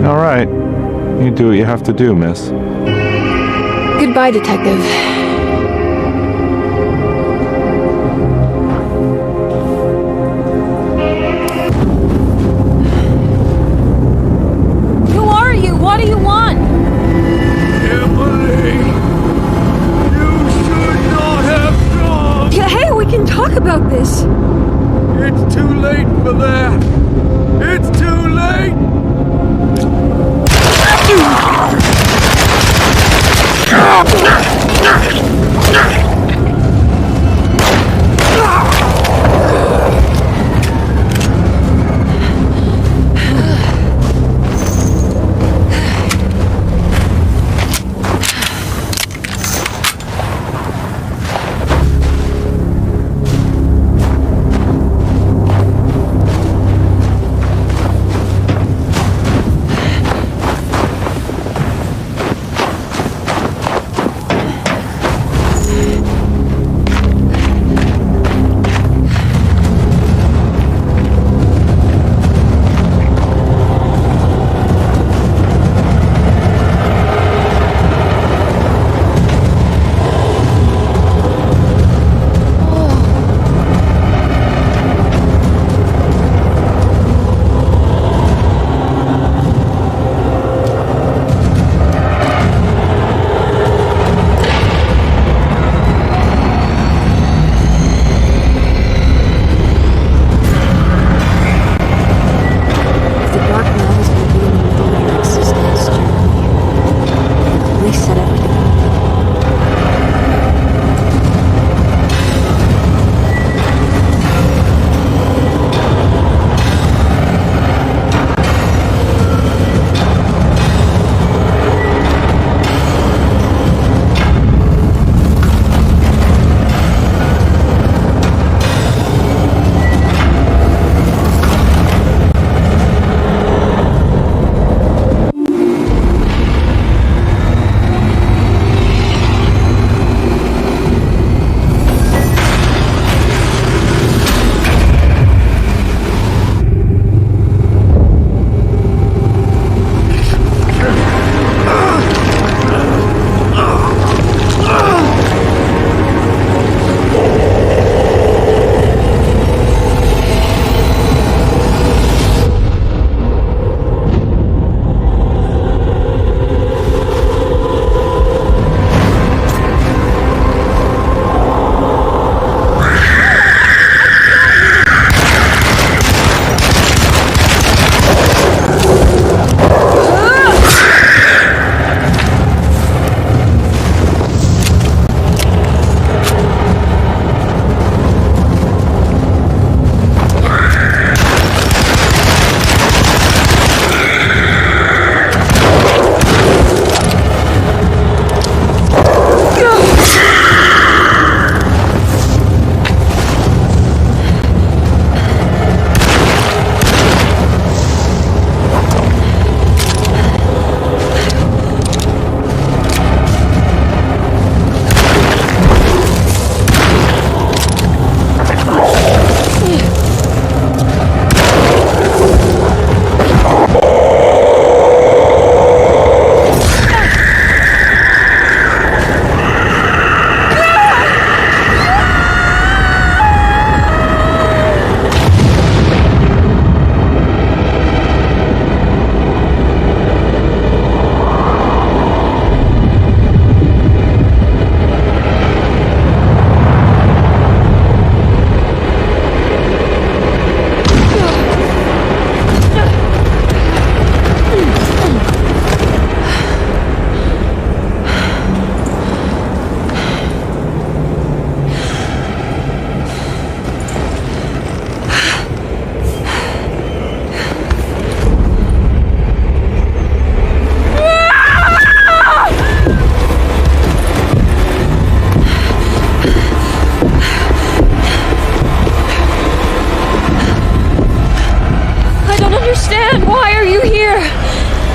All right. You do what you have to do, miss. Goodbye, Detective. talk about this. It's too late for that. It's too late.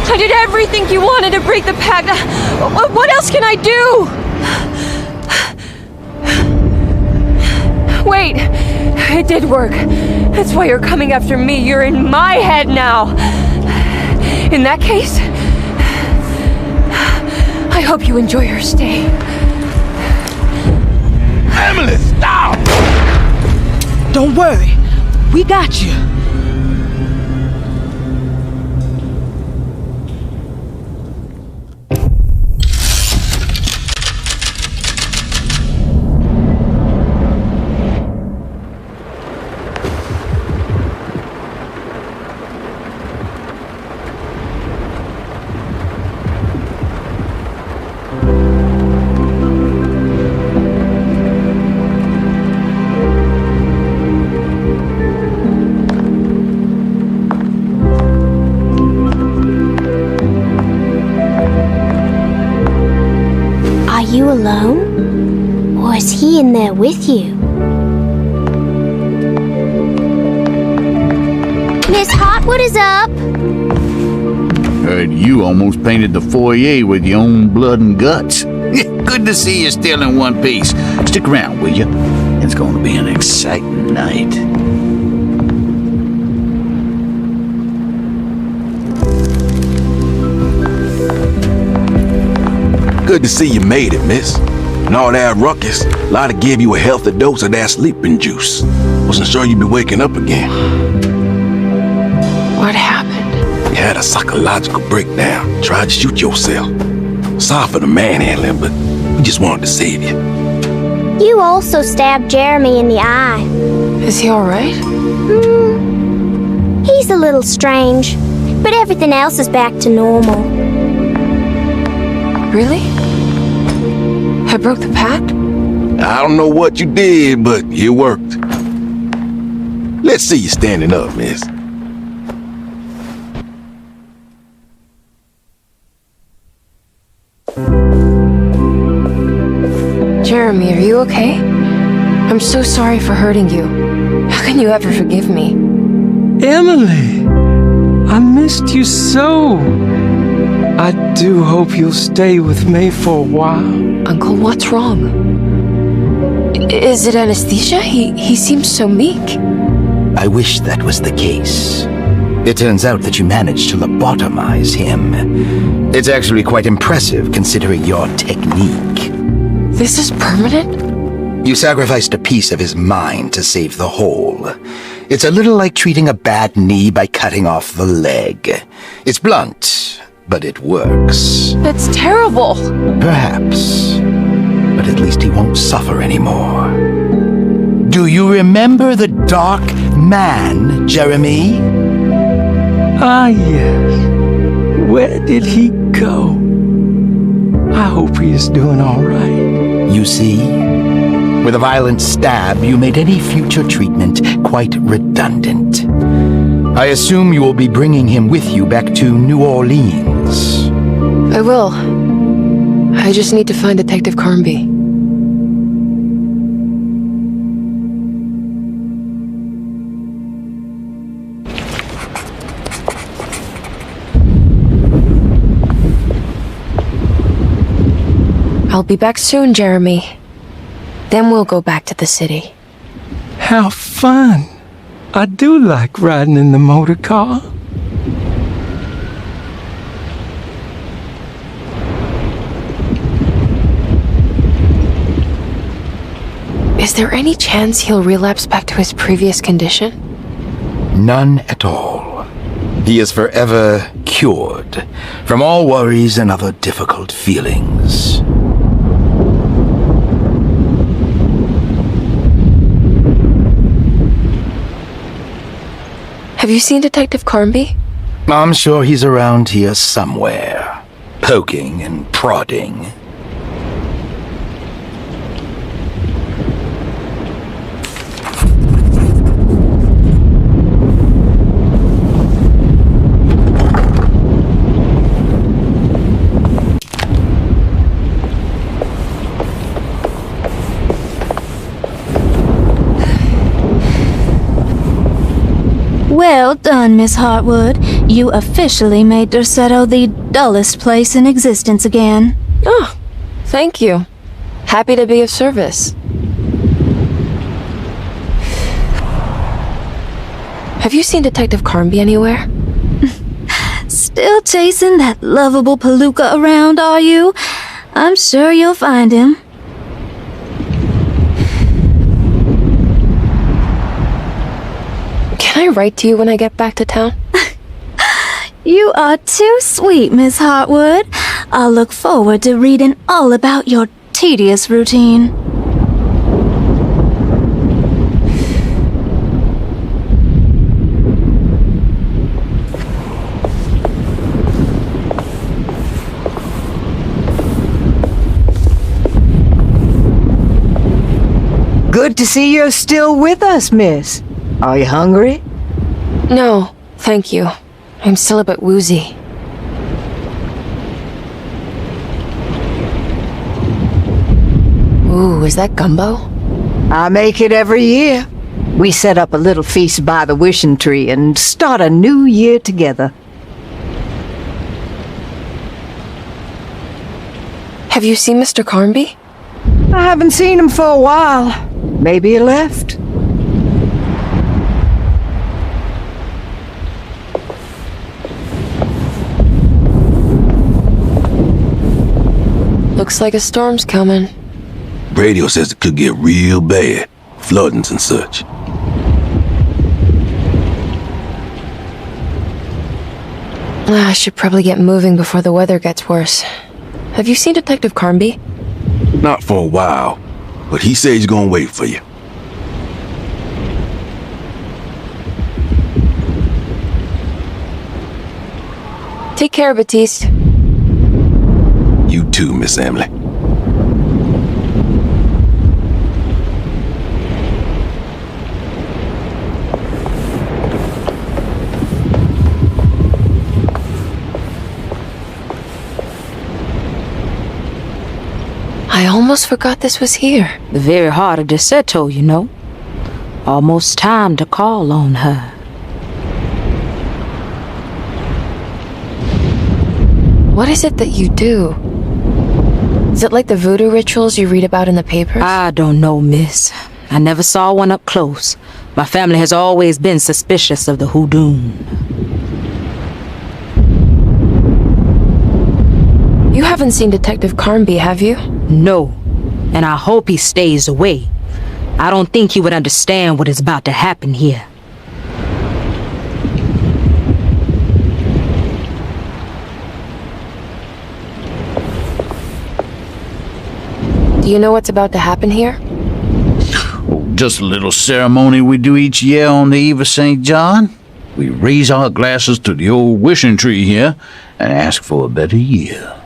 I did everything you wanted to break the pact. What else can I do? Wait, it did work. That's why you're coming after me. You're in my head now. In that case, I hope you enjoy your stay. Emily, stop! Don't worry. We got you. I'm there with you. Miss Hotwood is up. Heard you almost painted the foyer with your own blood and guts. Good to see you still in one piece. Stick around, will you? It's going to be an exciting night. Good to see you made it, miss. And all that ruckus, Lotta gave you a healthy dose of that sleeping juice. Wasn't sure you'd be waking up again. What happened? You had a psychological breakdown. Tried to shoot yourself. Sorry for the manhandling, but we just wanted to save you. You also stabbed Jeremy in the eye. Is he alright? He's a little strange, but everything else is back to normal. Really? I broke the pact? I don't know what you did, but it worked. Let's see you standing up, miss. Jeremy, are you okay? I'm so sorry for hurting you. How can you ever forgive me? Emily, I missed you so. I do hope you'll stay with me for a while. Uncle, what's wrong? Is it anesthesia? He seems so meek. I wish that was the case. It turns out that you managed to lobotomize him. It's actually quite impressive considering your technique. This is permanent? You sacrificed a piece of his mind to save the whole. It's a little like treating a bad knee by cutting off the leg. It's blunt, but it works. That's terrible. Perhaps. But at least he won't suffer anymore. Do you remember the Dark Man, Jeremy? Ah, yes. Where did he go? I hope he is doing all right. You see? With a violent stab, you made any future treatment quite redundant. I assume you will be bringing him with you back to New Orleans. I will. I just need to find Detective Carnby. I'll be back soon, Jeremy. Then we'll go back to the city. How fun. I do like riding in the motor car. Is there any chance he'll relapse back to his previous condition? None at all. He is forever cured from all worries and other difficult feelings. Have you seen Detective Carnby? I'm sure he's around here somewhere, poking and prodding. Well done, Miss Hartwood. You officially made Derceto the dullest place in existence again. Oh, thank you. Happy to be of service. Have you seen Detective Carnby anywhere? Still chasing that lovable palooka around, are you? I'm sure you'll find him. Can I write to you when I get back to town? You are too sweet, Miss Hartwood. I'll look forward to reading all about your tedious routine. Good to see you're still with us, miss. Are you hungry? No, thank you. I'm still a bit woozy. Ooh, is that gumbo? I make it every year. We set up a little feast by the wishing tree and start a new year together. Have you seen Mr. Carnby? I haven't seen him for a while. Maybe he left. Looks like a storm's coming. Radio says it could get real bad. Floodings and such. I should probably get moving before the weather gets worse. Have you seen Detective Carnby? Not for a while, but he says he's gonna wait for you. Take care, Baptiste. You too, Miss Emily. I almost forgot this was here. The very heart of Deseto, you know. Almost time to call on her. What is it that you do? Is it like the voodoo rituals you read about in the papers? I don't know, miss. I never saw one up close. My family has always been suspicious of the hoodoo. You haven't seen Detective Carnby, have you? No, and I hope he stays away. I don't think he would understand what is about to happen here. Do you know what's about to happen here? Oh, just a little ceremony we do each year on the eve of St. John. We raise our glasses to the old wishing tree here and ask for a better year.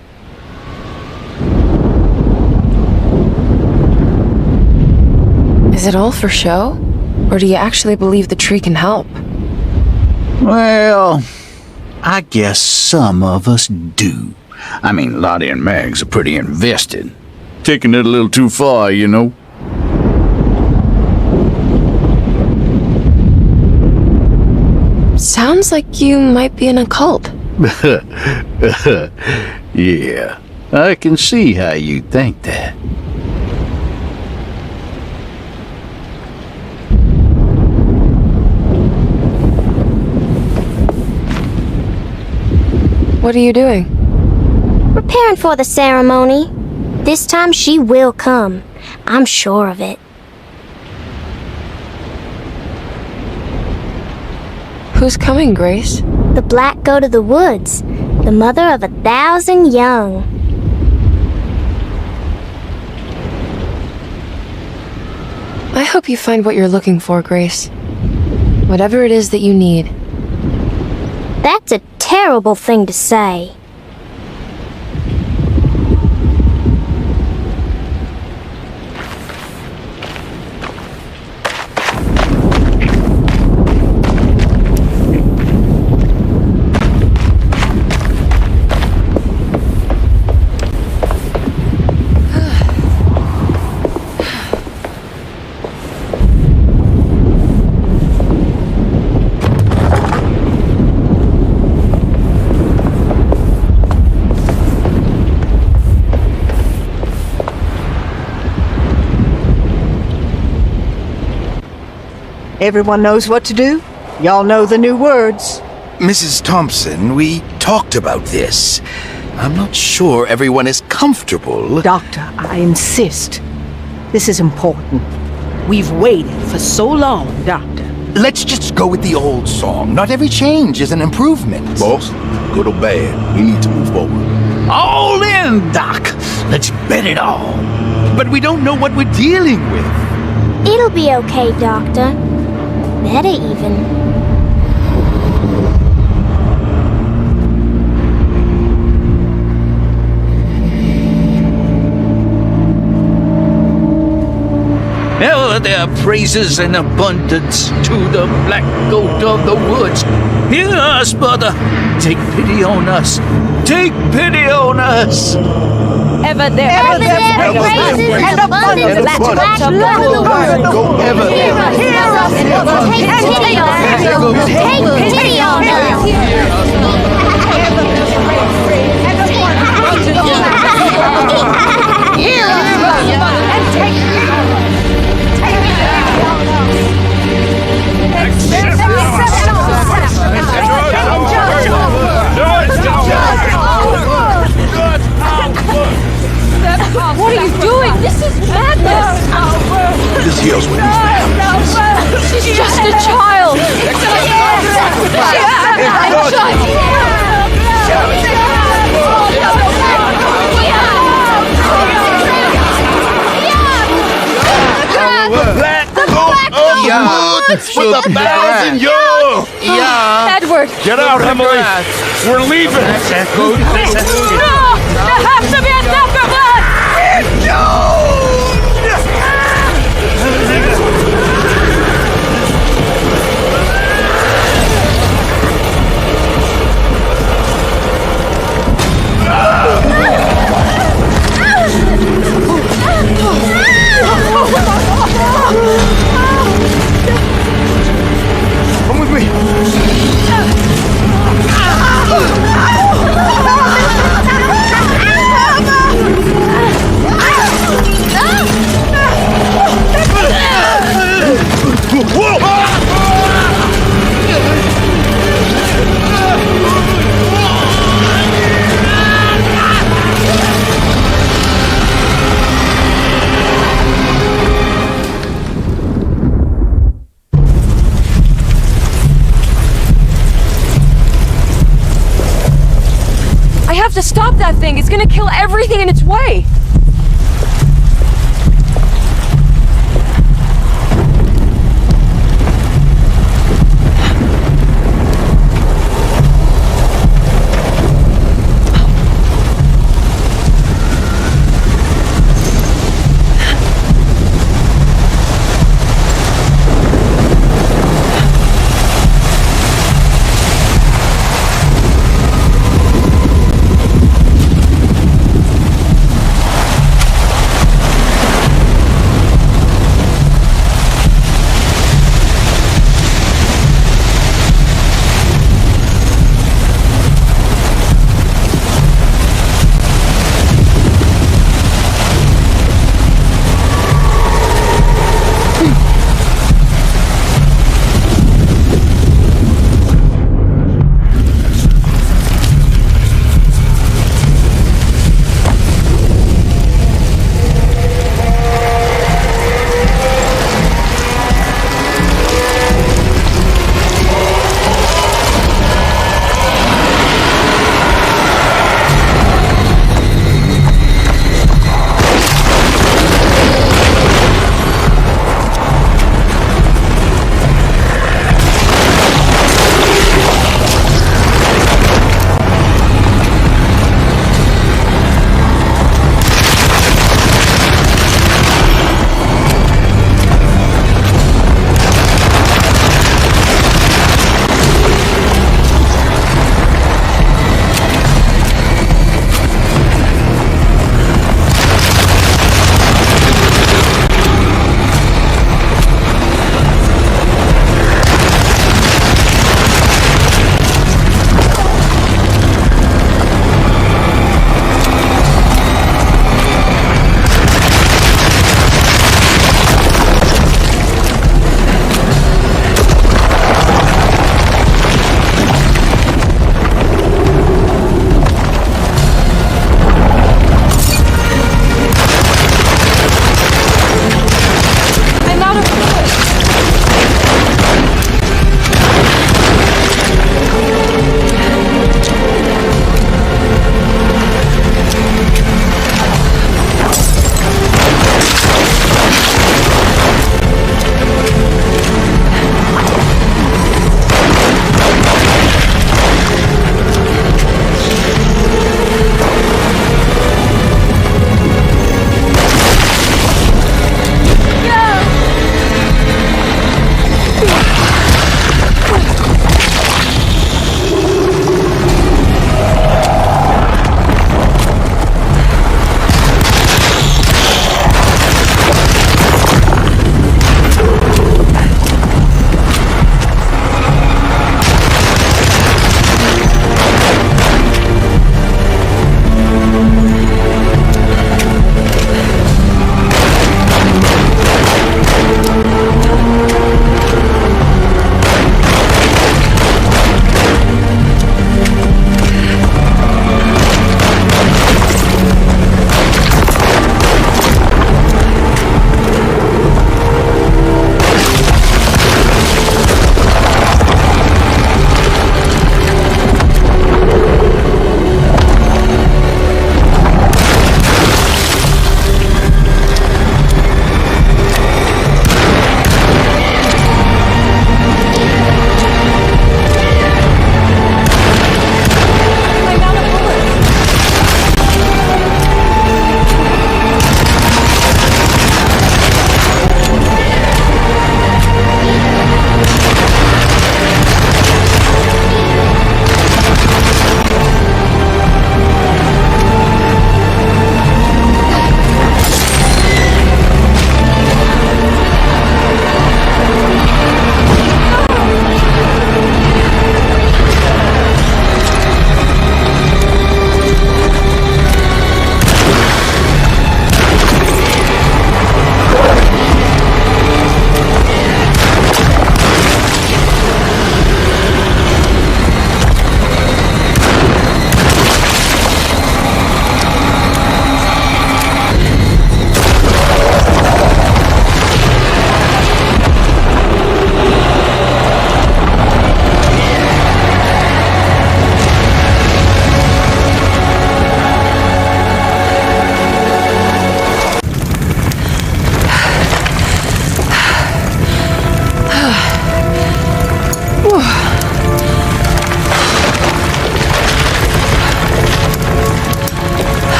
Is it all for show? Or do you actually believe the tree can help? Well, I guess some of us do. I mean, Lottie and Mags are pretty invested. Taking it a little too far, you know. Sounds like you might be in a cult. Yeah, I can see how you think that. What are you doing? Preparing for the ceremony. This time she will come. I'm sure of it. Who's coming, Grace? The black goat of the woods, the mother of 1,000 young. I hope you find what you're looking for, Grace. Whatever it is that you need. That's a terrible thing to say. Everyone knows what to do? Y'all know the new words. Mrs. Thompson, we talked about this. I'm not sure everyone is comfortable. Doctor, I insist. This is important. We've waited for so long, Doctor. Let's just go with the old song. Not every change is an improvement. Boss, good or bad, we need to move forward. All in, Doc. Let's bet it all. But we don't know what we're dealing with. It'll be okay, Doctor. Better even. Well, offer their praises and abundance to the black goat of the woods. Hear us, mother. Take pity on us. Take pity on us. Ever there praises and abundance black goat of the woods. Ever. Hear us, take pity on us. Take pity on us. Hear us and take pity on us. What are you doing? This is madness! This here's what needs to happen. She's just a child! With a thousand yards! Edward! Get out, Emily! We're leaving! No! There has to be a darker blood! Come with me. I have to stop that thing. It's gonna kill everything in its way.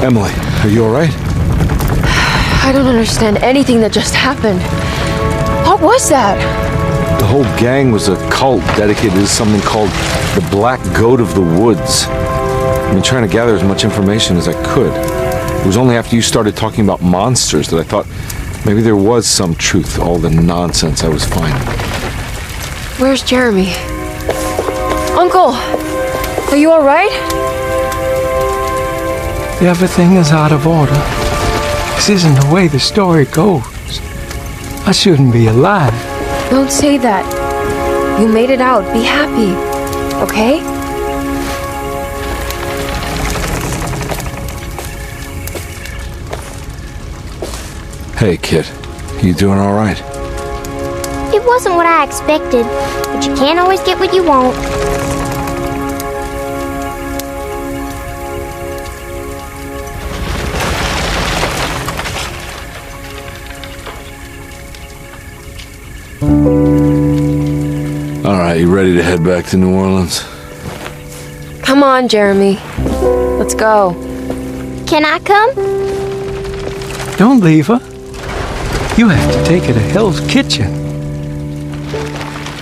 Emily, are you alright? I don't understand anything that just happened. What was that? The whole gang was a cult dedicated to something called the Black Goat of the Woods. I've been trying to gather as much information as I could. It was only after you started talking about monsters that I thought maybe there was some truth to all the nonsense I was finding. Where's Jeremy? Uncle! Are you alright? Everything is out of order. This isn't the way the story goes. I shouldn't be alive. Don't say that. You made it out. Be happy. Okay? Hey, kid. You doing alright? It wasn't what I expected, but you can't always get what you want. Alright, you ready to head back to New Orleans? Come on, Jeremy. Let's go. Can I come? Don't leave her. You have to take her to Hell's Kitchen.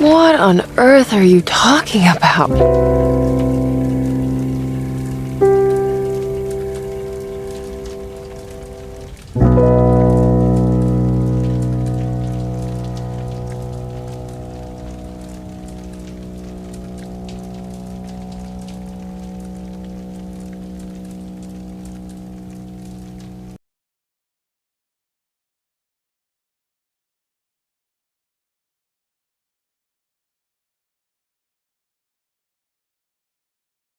What on earth are you talking about?